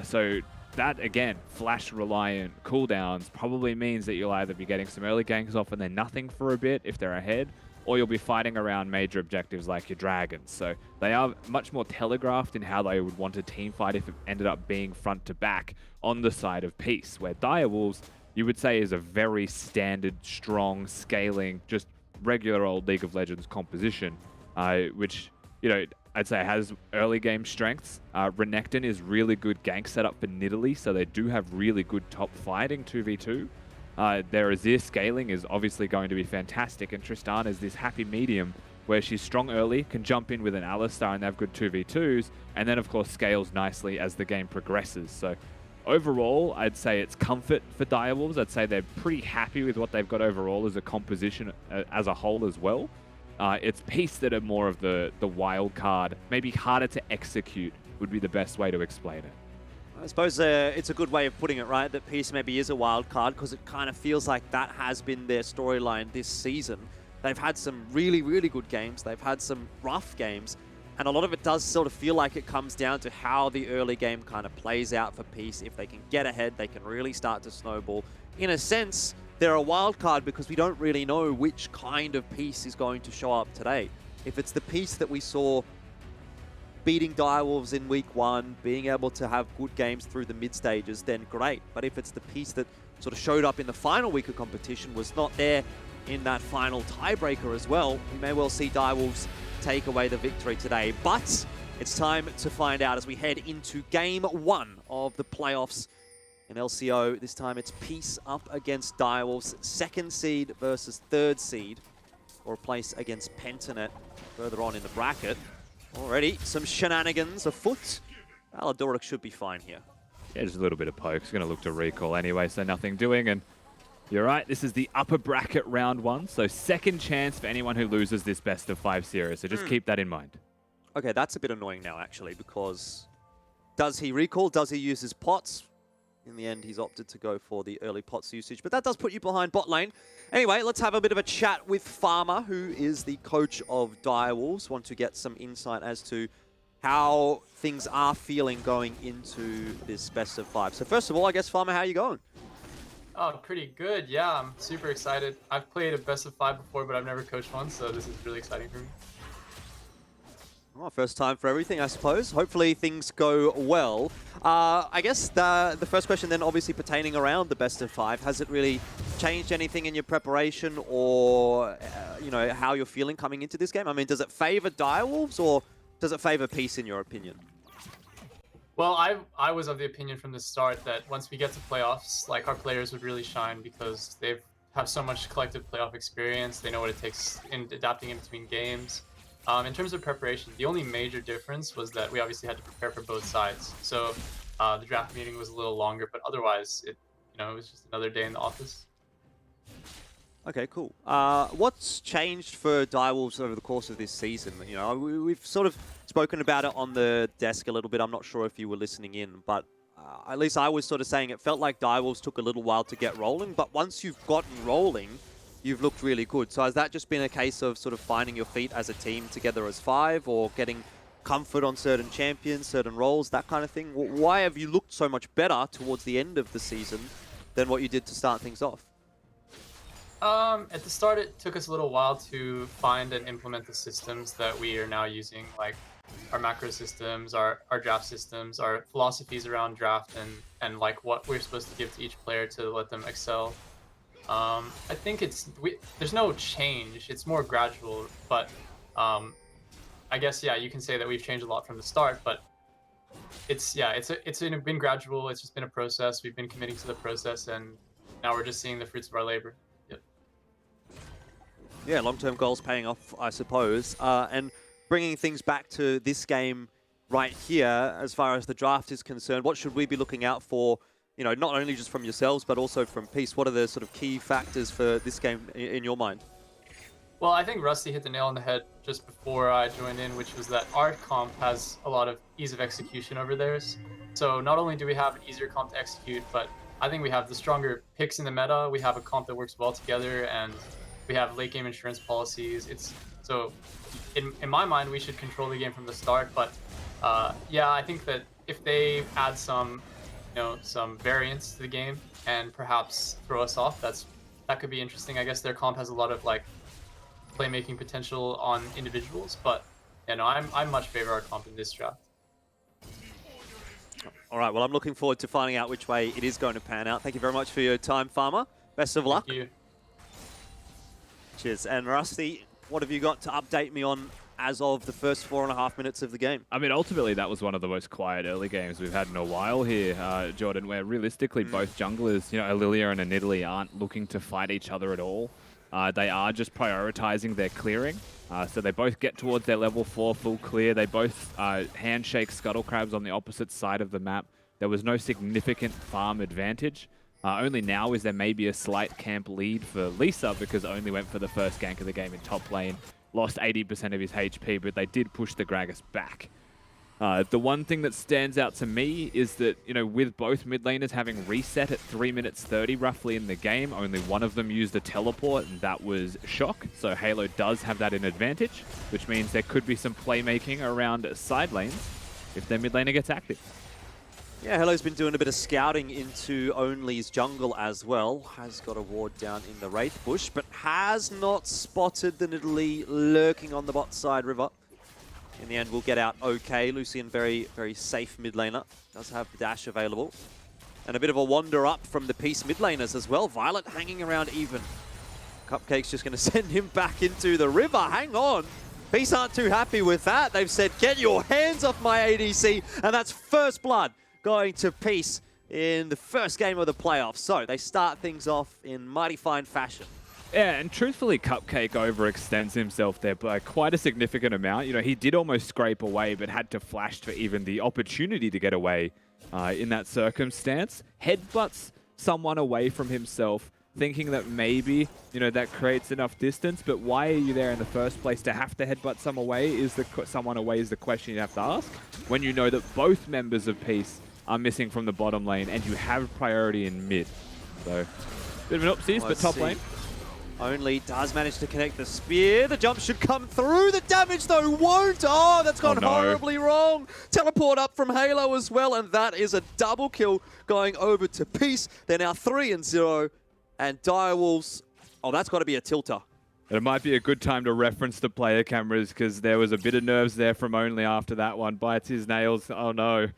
So that, again, flash reliant cooldowns probably means that you'll either be getting some early ganks off and then nothing for a bit if they're ahead, or you'll be fighting around major objectives like your dragons. So they are much more telegraphed in how they would want a team fight if it ended up being front to back on the side of Peace, where Direwolves, you would say, is a very standard, strong, scaling, just regular old League of Legends composition, which, you know, I'd say has early game strengths. Renekton is really good gank setup for Nidalee, so they do have really good top fighting 2v2. Their Azir scaling is obviously going to be fantastic, and Tristana is this happy medium where she's strong early, can jump in with an Alistar and they have good 2v2s, and then of course scales nicely as the game progresses. So overall, I'd say it's comfort for Direwolves. I'd say they're pretty happy with what they've got overall as a composition as a whole as well. It's Peace that are more of the wild card, maybe harder to execute would be the best way to explain it. I suppose it's a good way of putting it, right? That Peace maybe is a wild card because it kind of feels like that has been their storyline this season. They've had some really, really good games. They've had some rough games. And a lot of it does sort of feel like it comes down to how the early game kind of plays out for Peace. If they can get ahead, they can really start to snowball. In a sense, they're a wild card because we don't really know which kind of Peace is going to show up today. If it's the Peace that we saw beating Direwolves in week 1, being able to have good games through the mid stages, then great. But if it's the Peace that sort of showed up in the final week of competition, was not there in that final tiebreaker as well, we may well see Direwolves take away the victory today. But it's time to find out as we head into game 1 of the playoffs in LCO. This time it's Peace up against Direwolves, 2nd seed versus 3rd seed, or a place against Pentanet further on in the bracket. Already some shenanigans afoot. Aladoric should be fine here. Yeah, just a little bit of poke. He's going to look to recall anyway, so nothing doing. And you're right, this is the upper bracket round 1, so second chance for anyone who loses this best of 5 series, so just keep that in mind. Okay, that's a bit annoying now, actually, because does he recall? Does he use his pots? In the end, he's opted to go for the early pots usage, but that does put you behind bot lane. Anyway, let's have a bit of a chat with Farmer, who is the coach of Direwolves. Want to get some insight as to how things are feeling going into this best of 5. So first of all, I guess, Farmer, how are you going? Oh, pretty good. Yeah, I'm super excited. I've played a best of 5 before, but I've never coached one, so this is really exciting for me. Well, first time for everything, I suppose. Hopefully things go well. I guess the first question then obviously pertaining around the best of 5. Has it really changed anything in your preparation or, you know, how you're feeling coming into this game? I mean, does it favor Direwolves or does it favor Peace in your opinion? Well, I was of the opinion from the start that once we get to playoffs, like, our players would really shine because they have so much collective playoff experience. They know what it takes in adapting in between games. In terms of preparation, the only major difference was that we obviously had to prepare for both sides. So the draft meeting was a little longer, but otherwise, it was just another day in the office. Okay, cool. What's changed for Direwolves over the course of this season? You know, we've sort of spoken about it on the desk a little bit. I'm not sure if you were listening in, but at least I was sort of saying it felt like Direwolves took a little while to get rolling, but once you've gotten rolling, you've looked really good. So has that just been a case of sort of finding your feet as a team together as 5 or getting comfort on certain champions, certain roles, that kind of thing? Why have you looked so much better towards the end of the season than what you did to start things off? At the start, it took us a little while to find and implement the systems that we are now using, like our macro systems, our draft systems, our philosophies around draft, and like what we're supposed to give to each player to let them excel. I think there's no change. It's more gradual, but I guess, yeah, you can say that we've changed a lot from the start, but it's been gradual. It's just been a process. We've been committing to the process, and now we're just seeing the fruits of our labor. Yep. Yeah, long-term goals paying off, I suppose. And bringing things back to this game right here, as far as the draft is concerned, what should we be looking out for? You know, not only just from yourselves, but also from Peace. What are the sort of key factors for this game in your mind? Well, I think Rusty hit the nail on the head just before I joined in, which was that our comp has a lot of ease of execution over theirs. So not only do we have an easier comp to execute, but I think we have the stronger picks in the meta. We have a comp that works well together, and we have late game insurance policies. So in my mind, we should control the game from the start. But yeah, I think that if they add some variance to the game and perhaps throw us off, that could be interesting. I guess their comp has a lot of like playmaking potential on individuals, but I much favor our comp in this draft. All right, well, I'm looking forward to finding out which way it is going to pan out. Thank you very much for your time, Farmer. Best of luck. Thank you. Cheers. And Rusty, what have you got to update me on as of the first 4.5 minutes of the game? I mean, ultimately, that was one of the most quiet early games we've had in a while here, Jordan, where realistically both junglers, Lilia and Nidalee, aren't looking to fight each other at all. They are just prioritizing their clearing. So they both get towards their level 4 full clear. They both handshake Scuttle Crabs on the opposite side of the map there was no significant farm advantage. Only now is there maybe a slight camp lead for Lisa because Only went for the first gank of the game in top lane, lost 80% of his HP, but they did push the Gragas back. The one thing that stands out to me is that, you know, with both mid laners having reset at 3 minutes 30 roughly in the game, only one of them used a teleport, and that was Shock. So Halo does have that in advantage, which means there could be some playmaking around side lanes if their mid laner gets active. Yeah, Halo's been doing a bit of scouting into Only's jungle as well. Has got a ward down in the Wraith bush, but has not spotted the Nidalee lurking on the bot side river. In the end, we'll get out okay. Lucian, very, very safe mid laner. Does have the dash available. And a bit of a wander up from the Peace mid laners as well. Violet hanging around even. Cupcake's just going to send him back into the river. Hang on. Peace aren't too happy with that. They've said, get your hands off my ADC. And that's first blood going to Peace in the first game of the playoffs. So they start things off in mighty fine fashion. Yeah, and truthfully, Cupcake overextends himself there by quite a significant amount. You know, he did almost scrape away, but had to flash for even the opportunity to get away in that circumstance. Headbutts someone away from himself, thinking that maybe, you know, that creates enough distance, but why are you there in the first place? To have to headbutt someone away is the question you have to ask, when you know that both members of Peace are missing from the bottom lane and you have priority in mid. So, bit of an oopsies, but top lane. Only does manage to connect the spear. The jump should come through. The damage, though, won't. Oh, that's gone horribly wrong. Teleport up from Halo as well, and that is a double kill going over to Peace. They're now 3-0, and Direwolves, oh, that's got to be a tilter. It might be a good time to reference the player cameras because there was a bit of nerves there from Only after that one. Bites his nails. Oh, no.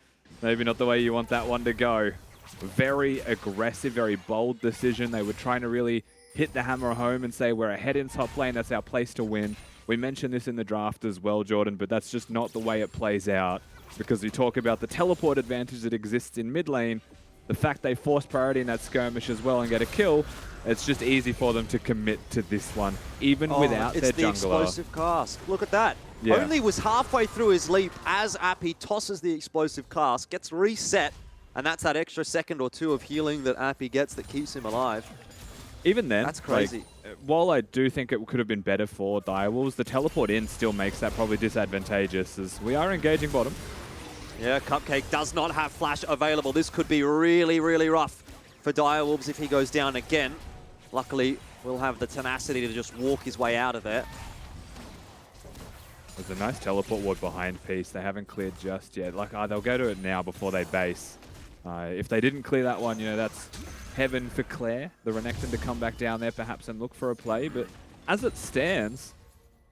Maybe not the way you want that one to go. Very aggressive, very bold decision. They were trying to really hit the hammer home and say, we're ahead in top lane, that's our place to win. We mentioned this in the draft as well, Jordan, but that's just not the way it plays out. Because we talk about the teleport advantage that exists in mid lane, the fact they force priority in that skirmish as well and get a kill, it's just easy for them to commit to this one, even without their jungler. It's the explosive cast. Look at that. Yeah. Only was halfway through his leap as Appy tosses the explosive cast, gets reset, and that's that extra second or two of healing that Appy gets that keeps him alive. Even then, that's crazy. Like, while I do think it could have been better for Direwolves, the teleport in still makes that probably disadvantageous as we are engaging bottom. Yeah, Cupcake does not have flash available. This could be really, really rough for Direwolves if he goes down again. Luckily, we'll have the tenacity to just walk his way out of there. There's a nice teleport ward behind Peace. They haven't cleared just yet. Like, they'll go to it now before they base. If they didn't clear that one, you know, that's heaven for Claire, the Renekton, to come back down there perhaps and look for a play. But as it stands,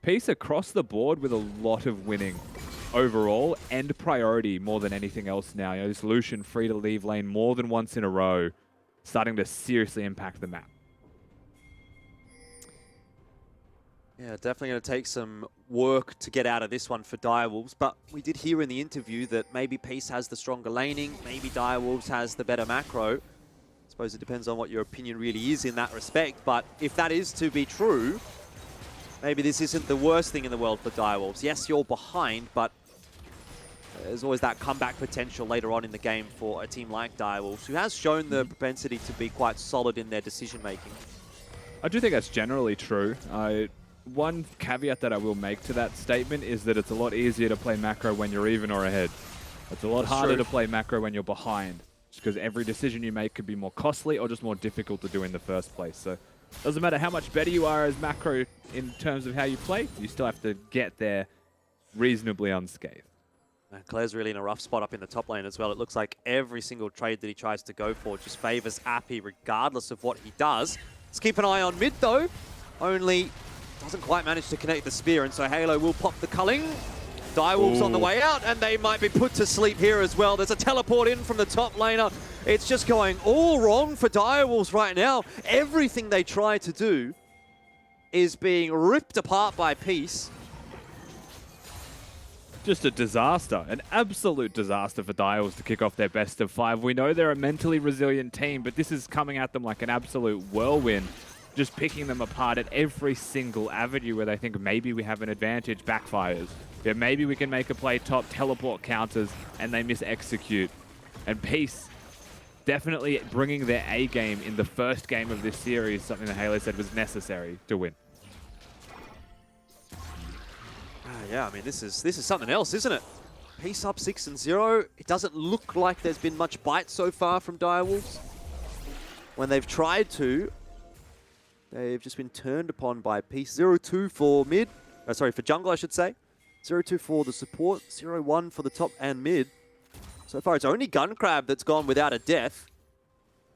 Peace across the board with a lot of winning overall and priority more than anything else now. You know, this Lucian free to leave lane more than once in a row, starting to seriously impact the map. Yeah, definitely going to take some work to get out of this one for Direwolves, but we did hear in the interview that maybe Peace has the stronger laning, maybe Direwolves has the better macro. I suppose it depends on what your opinion really is in that respect, but if that is to be true, maybe this isn't the worst thing in the world for Direwolves. Yes, you're behind, but there's always that comeback potential later on in the game for a team like Direwolves, who has shown the propensity to be quite solid in their decision-making. I do think that's generally true. One caveat that I will make to that statement is that it's a lot easier to play macro when you're even or ahead. It's a lot harder to play macro when you're behind, just because every decision you make could be more costly or just more difficult to do in the first place. So it doesn't matter how much better you are as macro in terms of how you play, you still have to get there reasonably unscathed. Claire's really in a rough spot up in the top lane as well. It looks like every single trade that he tries to go for just favors Appy regardless of what he does. Let's keep an eye on mid though. Only doesn't quite manage to connect the spear, and so Halo will pop the culling. Direwolves on the way out, and they might be put to sleep here as well. There's a teleport in from the top laner. It's just going all wrong for Direwolves right now. Everything they try to do is being ripped apart by Peace. Just a disaster, an absolute disaster for Direwolves to kick off their best of 5. We know they're a mentally resilient team, but this is coming at them like an absolute whirlwind. Just picking them apart at every single avenue where they think maybe we have an advantage, backfires. Yeah, maybe we can make a play top, teleport counters, and they miss execute. And Peace definitely bringing their A game in the first game of this series, something that Halo said was necessary to win. Yeah, I mean, this is something else, isn't it? Peace up 6-0. It doesn't look like there's been much bite so far from Direwolves. When they've tried to, they've just been turned upon by Peace. 0-2 for mid. Sorry, for jungle, I should say. 0-2 for the support. 0-1 for the top and mid. So far, it's only Guncrab that's gone without a death.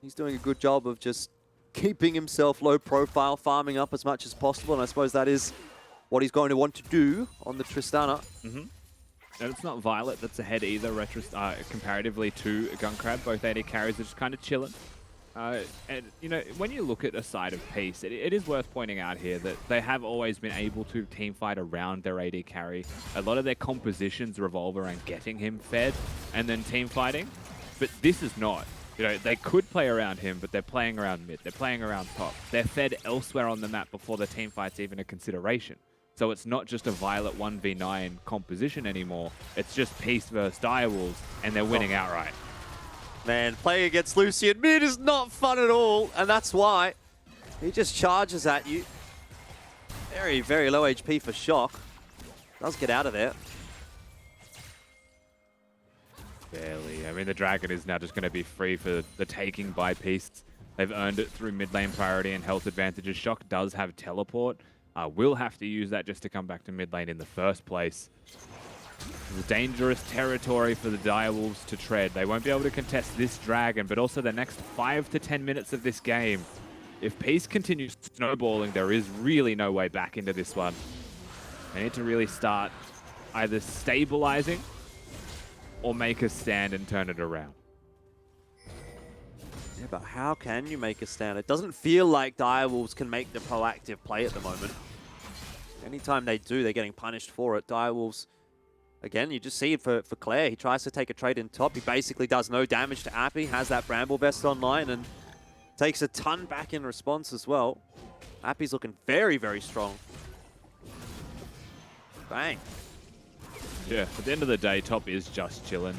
He's doing a good job of just keeping himself low profile, farming up as much as possible, and I suppose that is what he's going to want to do on the Tristana. And it's not Violet that's ahead either, comparatively to Guncrab. Both AD carries are just kind of chilling. And, you know, when you look at a side of Peace, it is worth pointing out here that they have always been able to teamfight around their AD carry. A lot of their compositions revolve around getting him fed and then teamfighting, but this is not. You know, they could play around him, but they're playing around mid, they're playing around top. They're fed elsewhere on the map before the teamfight's even a consideration. So it's not just a Violet 1v9 composition anymore, it's just Peace versus Direwolves, and they're winning outright. Man, playing against Lucian mid is not fun at all, and that's why he just charges at you. Very, very low HP for Shock. Does get out of there. Barely. I mean, the Dragon is now just going to be free for the taking by Peace. They've earned it through mid lane priority and health advantages. Shock does have teleport. Will have to use that just to come back to mid lane in the first place. It's a dangerous territory for the Direwolves to tread. They won't be able to contest this Dragon, but also the next 5 to 10 minutes of this game. If Peace continues snowballing, there is really no way back into this one. They need to really start either stabilizing or make a stand and turn it around. Yeah, but how can you make a stand? It doesn't feel like Direwolves can make the proactive play at the moment. Anytime they do, they're getting punished for it. Direwolves, again, you just see it for Claire. He tries to take a trade in top. He basically does no damage to Appy, has that Bramble Vest online, and takes a ton back in response as well. Appy's looking very, very strong. Bang. Yeah, at the end of the day, top is just chilling.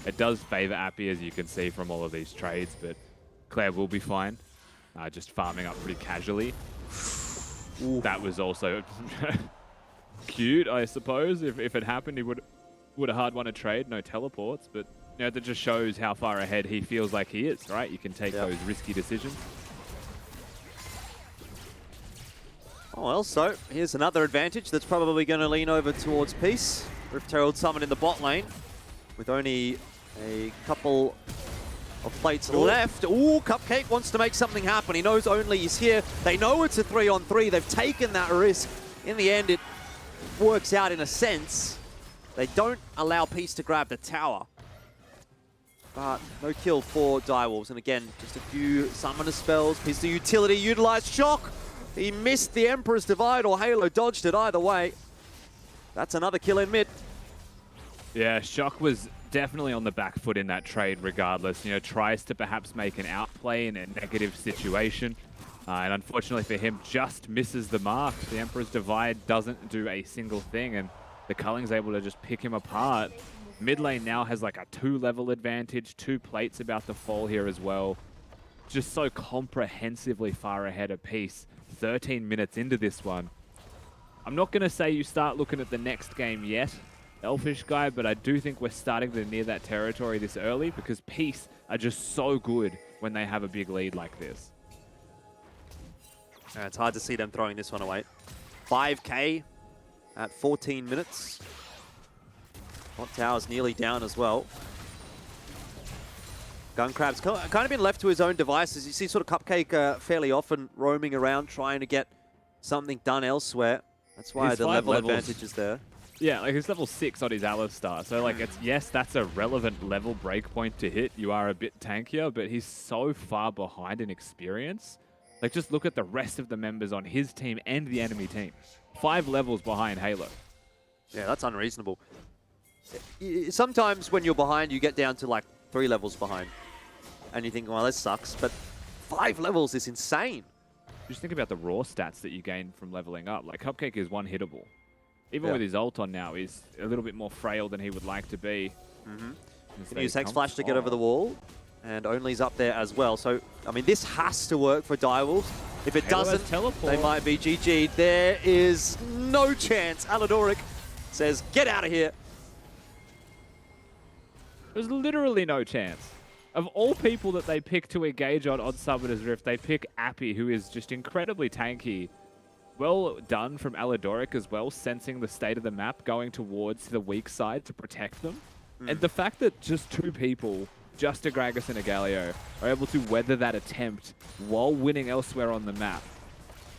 It does favor Appy, as you can see from all of these trades, but Claire will be fine. Just farming up pretty casually. That was also cute, I suppose. If it happened, he would have hard won a trade, no teleports, but you know, that just shows how far ahead he feels like he is, right? You can take those risky decisions. Oh, well, so here's another advantage that's probably going to lean over towards Peace. Rift Herald summon in the bot lane with only a couple of plates left. Ooh, Cupcake wants to make something happen. He knows only he's here. They know it's a 3-on-3. They've taken that risk. In the end, it works out in a sense. They don't allow Peace to grab the tower. But no kill for Direwolves. And again, just a few summoner spells. Peace the utility utilized. Shock! He missed the Emperor's Divide, or Halo dodged it either way. That's another kill in mid. Yeah, Shock was definitely on the back foot in that trade regardless. You know, tries to perhaps make an outplay in a negative situation. And unfortunately for him, just misses the mark. The Emperor's Divide doesn't do a single thing, and the Culling's able to just pick him apart. Mid lane now has like a 2-level advantage, 2 plates about to fall here as well. Just so comprehensively far ahead of Peace. 13 minutes into this one. I'm not going to say you start looking at the next game yet, Elfish Guy, but I do think we're starting to near that territory this early because Peace are just so good when they have a big lead like this. It's hard to see them throwing this one away. 5k at 14 minutes. Hot Tower's nearly down as well. Guncrab's kind of been left to his own devices. You see sort of Cupcake fairly often roaming around trying to get something done elsewhere. That's why the level advantage is there. Yeah, like he's level 6 on his Alistar. So like, yes, that's a relevant level breakpoint to hit. You are a bit tankier, but he's so far behind in experience. Like just look at the rest of the members on his team and the enemy team. 5 levels behind Halo. Yeah, that's unreasonable. Sometimes when you're behind, you get down to like 3 levels behind. And you think, well, this sucks, but 5 levels is insane. Just think about the raw stats that you gain from leveling up. Like, Cupcake is one-hittable. Even with his ult on now, he's a little bit more frail than he would like to be. Gonna use Hex Flash to get over the wall. And Only's up there as well. So, I mean, this has to work for Direwolves. If it doesn't, they might be GG'd. There is no chance. Aladoric says, get out of here. There's literally no chance. Of all people that they pick to engage on Summoner's Rift, they pick Appy, who is just incredibly tanky. Well done from Aladoric as well, sensing the state of the map, going towards the weak side to protect them. And the fact that just 2 people, just a Gragas and a Galio, are able to weather that attempt while winning elsewhere on the map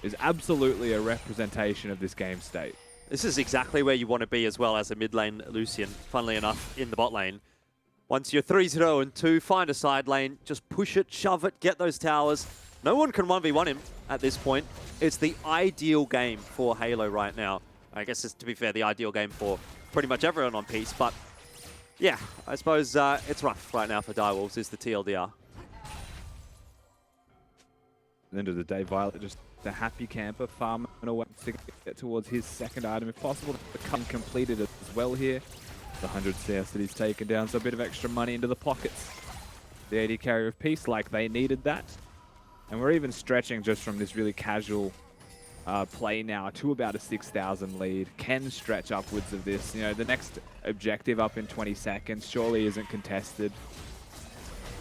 is absolutely a representation of this game state. This is exactly where you want to be as well as a mid lane Lucian, funnily enough, in the bot lane. Once you're 3-0 and 2, find a side lane, just push it, shove it, get those towers. No one can 1v1 him at this point. It's the ideal game for Halo right now. I guess it's, to be fair, the ideal game for pretty much everyone on Peace, but yeah, I suppose it's rough right now for Direwolves is the TLDR. At the end of the day, Violet just the happy camper, farming away to get towards his second item if possible. The come completed as well here. The 100 CS that he's taken down, so a bit of extra money into the pockets. The AD carry of Peace, like they needed that. And we're even stretching just from this really casual play now to about a 6,000 lead. Can stretch upwards of this. You know, the next objective up in 20 seconds surely isn't contested.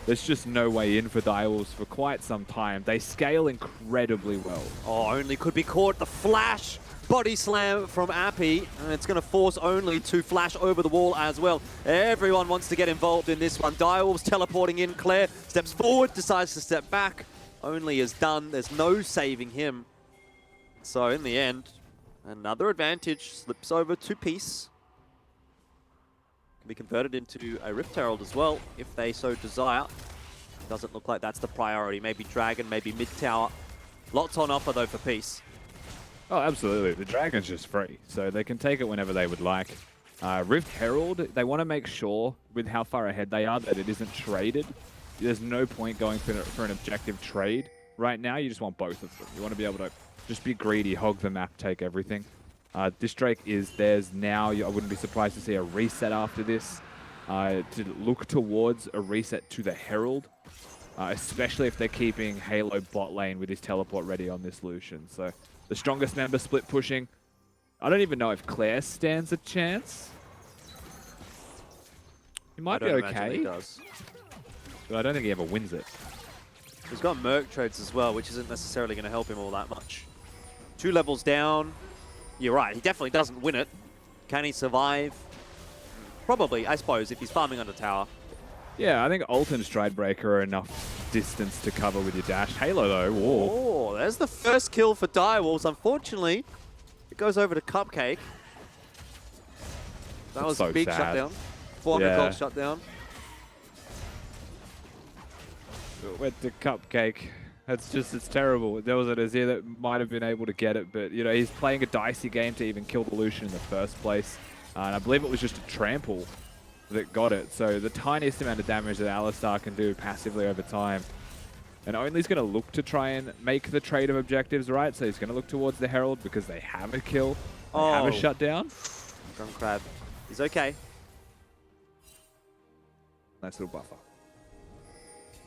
There's just no way in for Direwolves for quite some time. They scale incredibly well. Oh, Only could be caught. The flash body slam from Appy, and it's going to force Only to flash over the wall as well. Everyone wants to get involved in this one. Direwolves teleporting in. Claire steps forward, decides to step back. Only is done. There's no saving him. So in the end, another advantage slips over to Peace. Can be converted into a Rift Herald as well, if they so desire. Doesn't look like that's the priority. Maybe Dragon, maybe mid-tower. Lots on offer though for Peace. Oh, absolutely. The Dragon's just free, so they can take it whenever they would like. Rift Herald, they want to make sure with how far ahead they are that it isn't traded. There's no point going for an objective trade right now. You just want both of them. You want to be able to just be greedy, hog the map, take everything. This Drake is theirs now. I wouldn't be surprised to see a reset after this. To look towards a reset to the Herald, especially if they're keeping Halo bot lane with his teleport ready on this Lucian. So the strongest member split pushing. I don't even know if Claire stands a chance. He might be okay. He does. But I don't think he ever wins it. He's got Merc trades as well, which isn't necessarily going to help him all that much. 2 levels down. You're right, he definitely doesn't win it. Can he survive? Probably, I suppose, if he's farming under tower. Yeah, I think Ult and Stridebreaker are enough distance to cover with your dash. Halo, though, whoa. Oh, there's the first kill for Direwolves. Unfortunately, it goes over to Cupcake. That was so a big sad. shutdown. 400 gold shutdown. Went to Cupcake. It's terrible. There was an Azir that might have been able to get it, but, you know, he's playing a dicey game to even kill the Lucian in the first place. And I believe it was just a trample that got it. So the tiniest amount of damage that Alistar can do passively over time. And Only's going to look to try and make the trade of objectives, right? So he's going to look towards the Herald because they have a kill. They have a shutdown. From Crab. He's okay. Nice little buffer.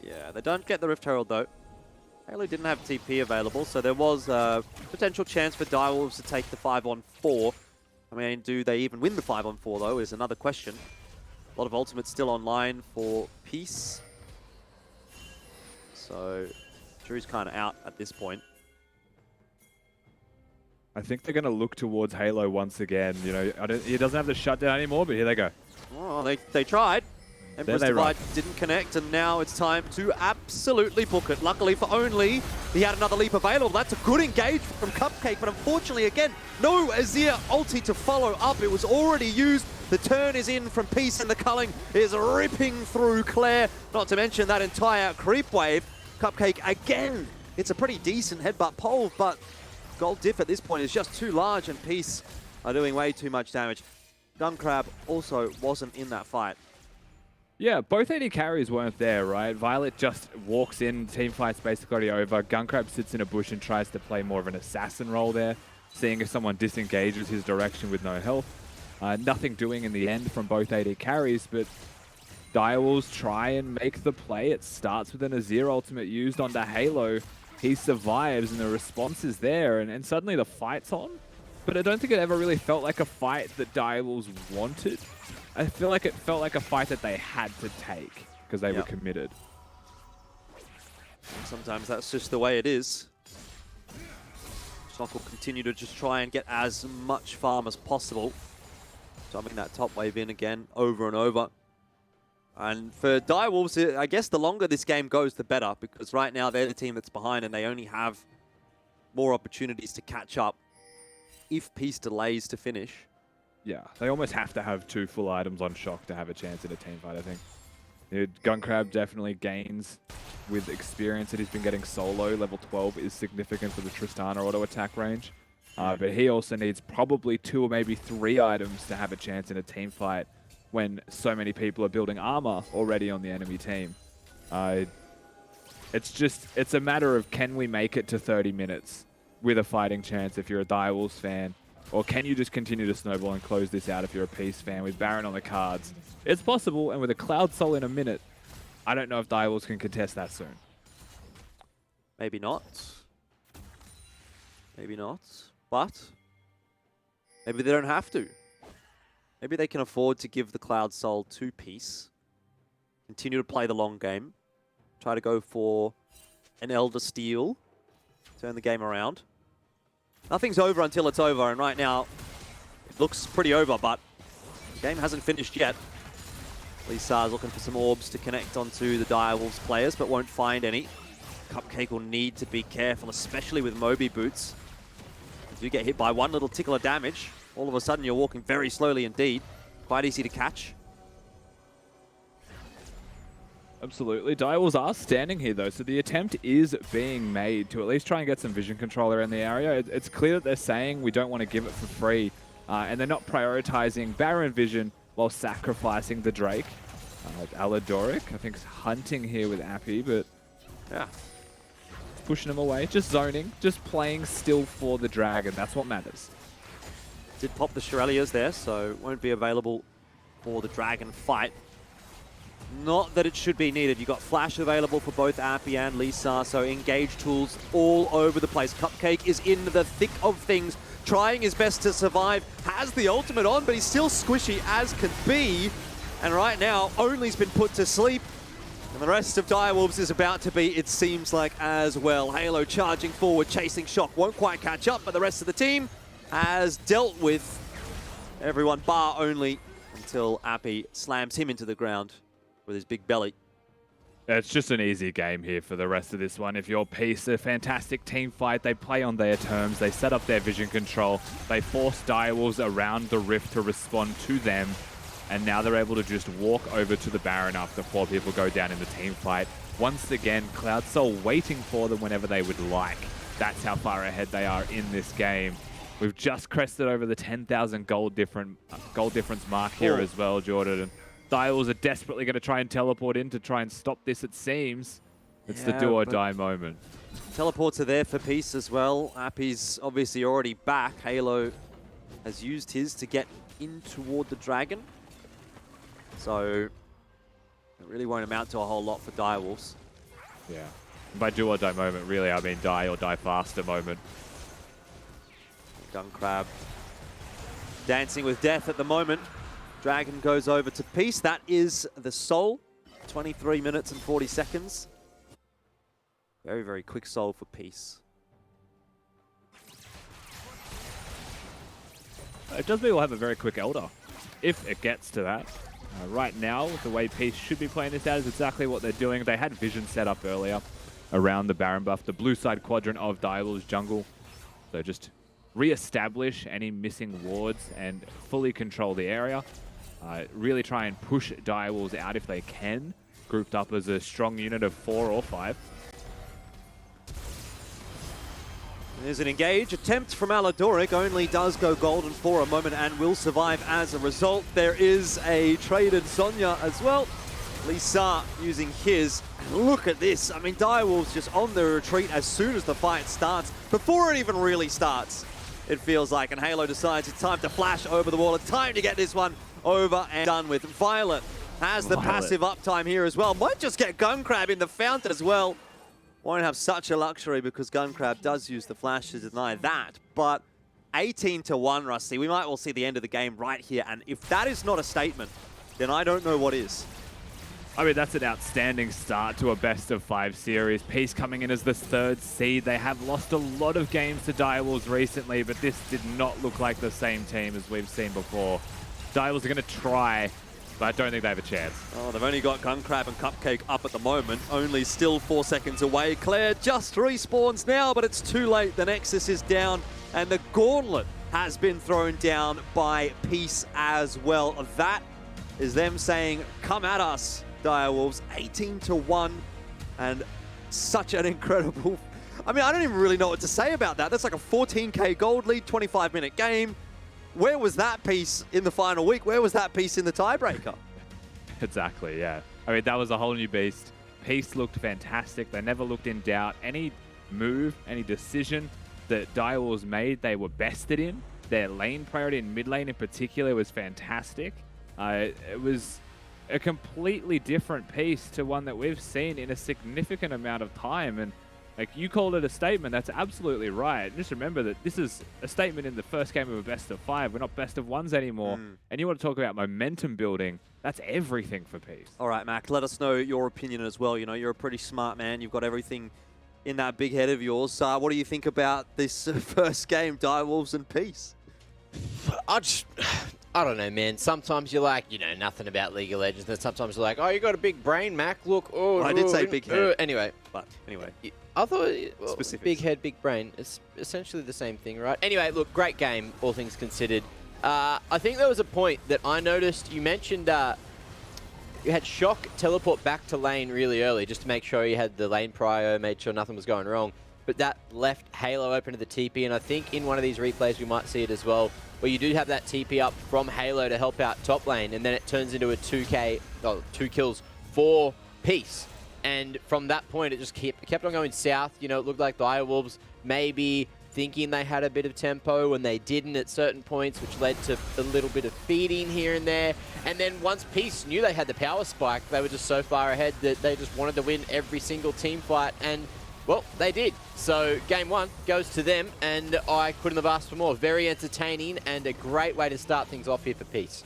Yeah, they don't get the Rift Herald though. Halo didn't have TP available, so there was a potential chance for Direwolves to take the 5-on-4. I mean, do they even win the 5-on-4 though, is another question. A lot of ultimates still online for Peace. So, Drew's kind of out at this point. I think they're going to look towards Halo once again. You know, he doesn't have the shutdown anymore, but here they go. Oh, they tried. Emperor's Divide didn't connect, and now it's time to absolutely book it. Luckily for Only, he had another leap available. That's a good engage from Cupcake, but unfortunately, again, no Azir ulti to follow up. It was already used. The turn is in from Peace, and the culling is ripping through Claire. Not to mention that entire creep wave. Cupcake, again, it's a pretty decent headbutt pole, but gold diff at this point is just too large, and Peace are doing way too much damage. Gunkrab also wasn't in that fight. Yeah, both AD carries weren't there, right? Violet just walks in, team fight's basically already over. Gunkrab sits in a bush and tries to play more of an assassin role there, seeing if someone disengages his direction with no health. Nothing doing in the end from both AD carries, but Direwolves try and make the play. It starts with an Azir ultimate used onto Halo. He survives and the response is there, and suddenly the fight's on. But I don't think it ever really felt like a fight that Direwolves wanted. I feel like it felt like a fight that they had to take because they were committed. Sometimes that's just the way it is. Shock will continue to just try and get as much farm as possible. Jumping that top wave in again, over and over. And for Direwolves, I guess the longer this game goes, the better, because right now they're the team that's behind and they only have more opportunities to catch up if Peace delays to finish. Yeah, they almost have to have 2 full items on Shock to have a chance in a team fight, I think. Guncrab definitely gains with experience that he's been getting solo. Level 12 is significant for the Tristana auto attack range. But he also needs probably 2 or maybe 3 items to have a chance in a team fight when so many people are building armor already on the enemy team. It's a matter of, can we make it to 30 minutes with a fighting chance if you're a Direwolves fan? Or can you just continue to snowball and close this out if you're a Peace fan with Baron on the cards? It's possible, and with a Cloud Soul in a minute, I don't know if Direwolves can contest that soon. Maybe not. Maybe not. But maybe they don't have to. Maybe they can afford to give the Cloud Soul to Peace. Continue to play the long game. Try to go for an Elder Steel. Turn the game around. Nothing's over until it's over, and right now it looks pretty over, but the game hasn't finished yet. Lisar's looking for some orbs to connect onto the Direwolves players, but won't find any. Cupcake will need to be careful, especially with Moby Boots. If you get hit by one little tickle of damage, all of a sudden you're walking very slowly indeed. Quite easy to catch. Absolutely. Direwolves are standing here, though, so the attempt is being made to at least try and get some vision control around the area. It's clear that they're saying we don't want to give it for free, and they're not prioritizing Baron vision while sacrificing the Drake. Aladoric, I think, is hunting here with Appy, but yeah, pushing him away. Just zoning, just playing still for the dragon. That's what matters. Did pop the Shirelias there, so won't be available for the dragon fight. Not that it should be needed. You've got Flash available for both Appy and Lisar, so engage tools all over the place. Cupcake is in the thick of things, trying his best to survive. Has the ultimate on, but he's still squishy as can be. And right now, Only's been put to sleep. And the rest of Direwolves is about to be, it seems like, as well. Halo charging forward, chasing Shock. Won't quite catch up, but the rest of the team has dealt with everyone bar Only until Appy slams him into the ground with his big belly. It's just an easy game here for the rest of this one. If you're Peace, a fantastic team fight. They play on their terms. They set up their vision control. They force Direwolves around the rift to respond to them. And now they're able to just walk over to the Baron after 4 people go down in the team fight. Once again, Cloud Soul waiting for them whenever they would like. That's how far ahead they are in this game. We've just crested over the 10,000 gold difference mark here as well, Jordan. And Direwolves are desperately going to try and teleport in to try and stop this, it seems. It's the do or die moment. Teleports are there for Peace as well. Appy's obviously already back. Halo has used his to get in toward the dragon. So it really won't amount to a whole lot for Direwolves. Yeah. And by do or die moment, really, I mean die or die faster moment. Guncrab dancing with death at the moment. Dragon goes over to Peace. That is the soul. 23 minutes and 40 seconds. Very, very quick soul for Peace. It does mean we'll have a very quick Elder, if it gets to that. Right now, the way Peace should be playing this out is exactly what they're doing. They had vision set up earlier around the Baron buff, the blue side quadrant of Direwolves jungle. So just re-establish any missing wards and fully control the area. Really try and push Direwolves out if they can, grouped up as a strong unit of 4 or 5. There's an engage attempt from Aladoric. Only does go golden for a moment and will survive as a result. There is a traded Sonya as well. Lisar using his. And look at this. I mean, Direwolves just on the retreat as soon as the fight starts. Before it even really starts, it feels like. And Halo decides it's time to flash over the wall. It's time to get this one over and done with. Violet has the Violet. passive uptime here as well. Might just get Gun Crab in the fountain as well. Won't have such a luxury because Gun Crab does use the flash to deny that. But 18-1, Rusty. We might well see the end of the game right here. And if that is not a statement, then I don't know what is. I mean, that's an outstanding start to a best-of-5 series. Peace coming in as the 3rd seed. They have lost a lot of games to Direwolves recently, but this did not look like the same team as we've seen before. Direwolves are going to try, but I don't think they have a chance. Oh, they've only got Gun Crab and Cupcake up at the moment. Only still 4 seconds away. Claire just respawns now, but it's too late. The Nexus is down, and the Gauntlet has been thrown down by Peace as well. That is them saying, come at us, Direwolves. 18-1, and such an incredible... I mean, I don't even really know what to say about that. That's like a 14k gold lead, 25-minute game. Where was that piece in the final week? Where was that piece in the tiebreaker? Exactly, yeah. I mean, that was a whole new beast. Peace looked fantastic. They never looked in doubt. Any move, any decision that Direwolves made, they were bested in. Their lane priority and mid lane in particular was fantastic. It was a completely different piece to one that we've seen in a significant amount of time. And like you called it a statement, that's absolutely right. Just remember that this is a statement in the first game of a best-of-5. We're not best-of-1s anymore. And you want to talk about momentum building, that's everything for Peace. All right, Mac, let us know your opinion as well. You know, you're a pretty smart man. You've got everything in that big head of yours. What do you think about this first game, Direwolves and Peace? I don't know, man. Sometimes you're like, you know, nothing about League of Legends. Then sometimes you're like, oh, you got a big brain, Mac. Look, oh, I did say big head. Anyway. But anyway. I thought, well, Specifics. big head, big brain. It's essentially the same thing, right? Anyway, look, great game, all things considered. I think there was a point that I noticed. You mentioned you had Shock teleport back to lane really early just to make sure you had the lane prio, made sure nothing was going wrong. But that left Halo open to the TP, and I think in one of these replays we might see it as well, where you do have that TP up from Halo to help out top lane, and then it turns into a 2 kills for Peace. And from that point, it just kept on going south. You know, it looked like the Direwolves maybe thinking they had a bit of tempo when they didn't at certain points, which led to a little bit of feeding here and there. And then once Peace knew they had the power spike, they were just so far ahead that they just wanted to win every single team fight. And well, they did. So game 1 goes to them, and I couldn't have asked for more. Very entertaining and a great way to start things off here for Peace.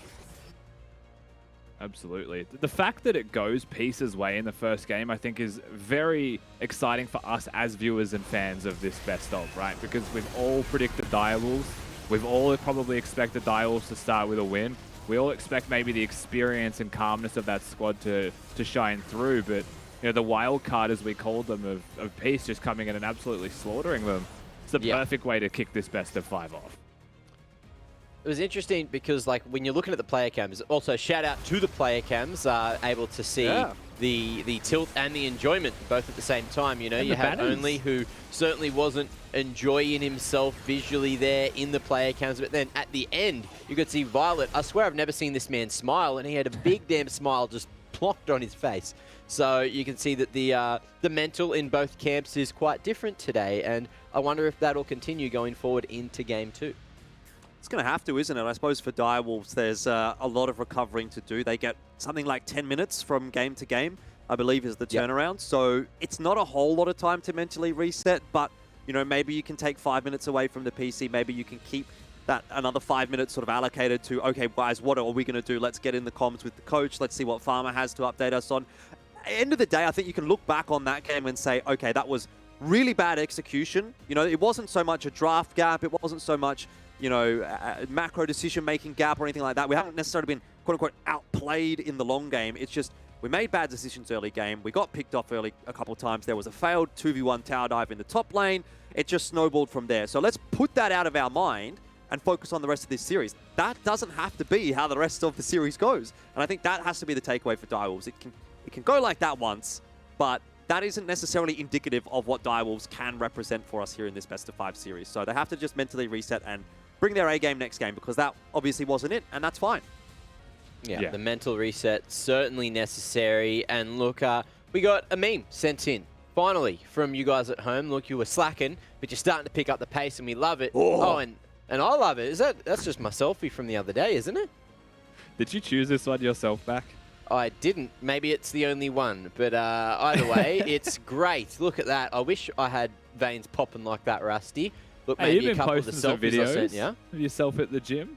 Absolutely. The fact that it goes Peace's way in the first game, I think, is very exciting for us as viewers and fans of this best of, right? Because we've all predicted Direwolves. We've all probably expected Direwolves to start with a win. We all expect maybe the experience and calmness of that squad to shine through, but you know, the wild card, as we called them, of Peace just coming in and absolutely slaughtering them. It's the perfect way to kick this best of 5 off. It was interesting because, like, when you're looking at the player cams, also shout out to the player cams, able to see the tilt and the enjoyment both at the same time. You know, And you the had banners. Only, who certainly wasn't enjoying himself visually there in the player cams, but then at the end, you could see Violet. I swear I've never seen this man smile, and he had a big damn smile just plopped on his face. So you can see that the mental in both camps is quite different today, and I wonder if that'll continue going forward into game 2. It's going to have to, isn't it? I suppose for Direwolves, there's a lot of recovering to do. They get something like 10 minutes from game to game, I believe, is the turnaround. So it's not a whole lot of time to mentally reset, but you know, maybe you can take 5 minutes away from the PC. Maybe you can keep that another 5 minutes sort of allocated to, okay, guys, what are we going to do? Let's get in the comms with the coach. Let's see what Farmer has to update us on. End of the day, I think you can look back on that game and say, okay, that was really bad execution. You know, it wasn't so much a draft gap. It wasn't so much, you know, a macro decision-making gap or anything like that. We haven't necessarily been, quote-unquote, outplayed in the long game. It's just we made bad decisions early game. We got picked off early a couple times. There was a failed 2v1 tower dive in the top lane. It just snowballed from there. So let's put that out of our mind and focus on the rest of this series. That doesn't have to be how the rest of the series goes. And I think that has to be the takeaway for Direwolves. It can go like that once, but that isn't necessarily indicative of what Direwolves can represent for us here in this best-of-5 series. So they have to just mentally reset and bring their A-game next game, because that obviously wasn't it, and that's fine. Yeah, the mental reset, certainly necessary. And look, we got a meme sent in, finally, from you guys at home. Look, you were slacking, but you're starting to pick up the pace, and we love it. Oh, and I love it. That's just my selfie from the other day, isn't it? Did you choose this one yourself back? I didn't. Maybe it's the only one. But either way, it's great. Look at that. I wish I had veins popping like that, Rusty. Look, Hey, maybe you've a been couple of the posting some selfies I sent videos you. of yourself at the gym.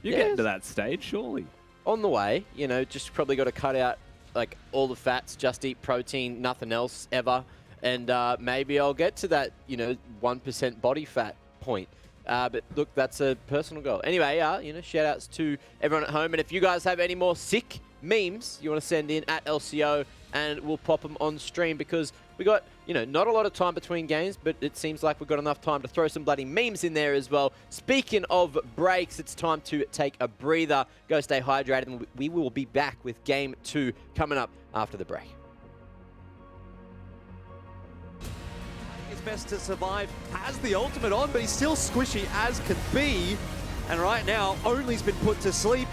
You're Yes. getting to that stage, surely. On the way, you know, just probably got to cut out like all the fats, just eat protein, nothing else ever. And maybe I'll get to that, you know, 1% body fat point. But look, that's a personal goal. Anyway, you know, shout outs to everyone at home. And if you guys have any more sick memes you want to send in at LCO, and we'll pop them on stream, because we got, you know, not a lot of time between games, but it seems like we've got enough time to throw some bloody memes in there as well. Speaking of breaks, it's time to take a breather, go stay hydrated, and we will be back with Game 2 coming up after the break. His best to survive, has the ultimate on, but he's still squishy as can be. And right now, Only's been put to sleep.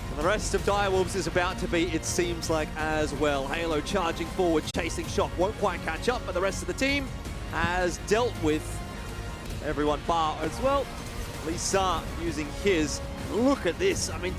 And the rest of Direwolves is about to be, it seems like, as well. Halo charging forward, chasing Shock, won't quite catch up, but the rest of the team has dealt with everyone bar as well. Lisa using his. Look at this. I mean,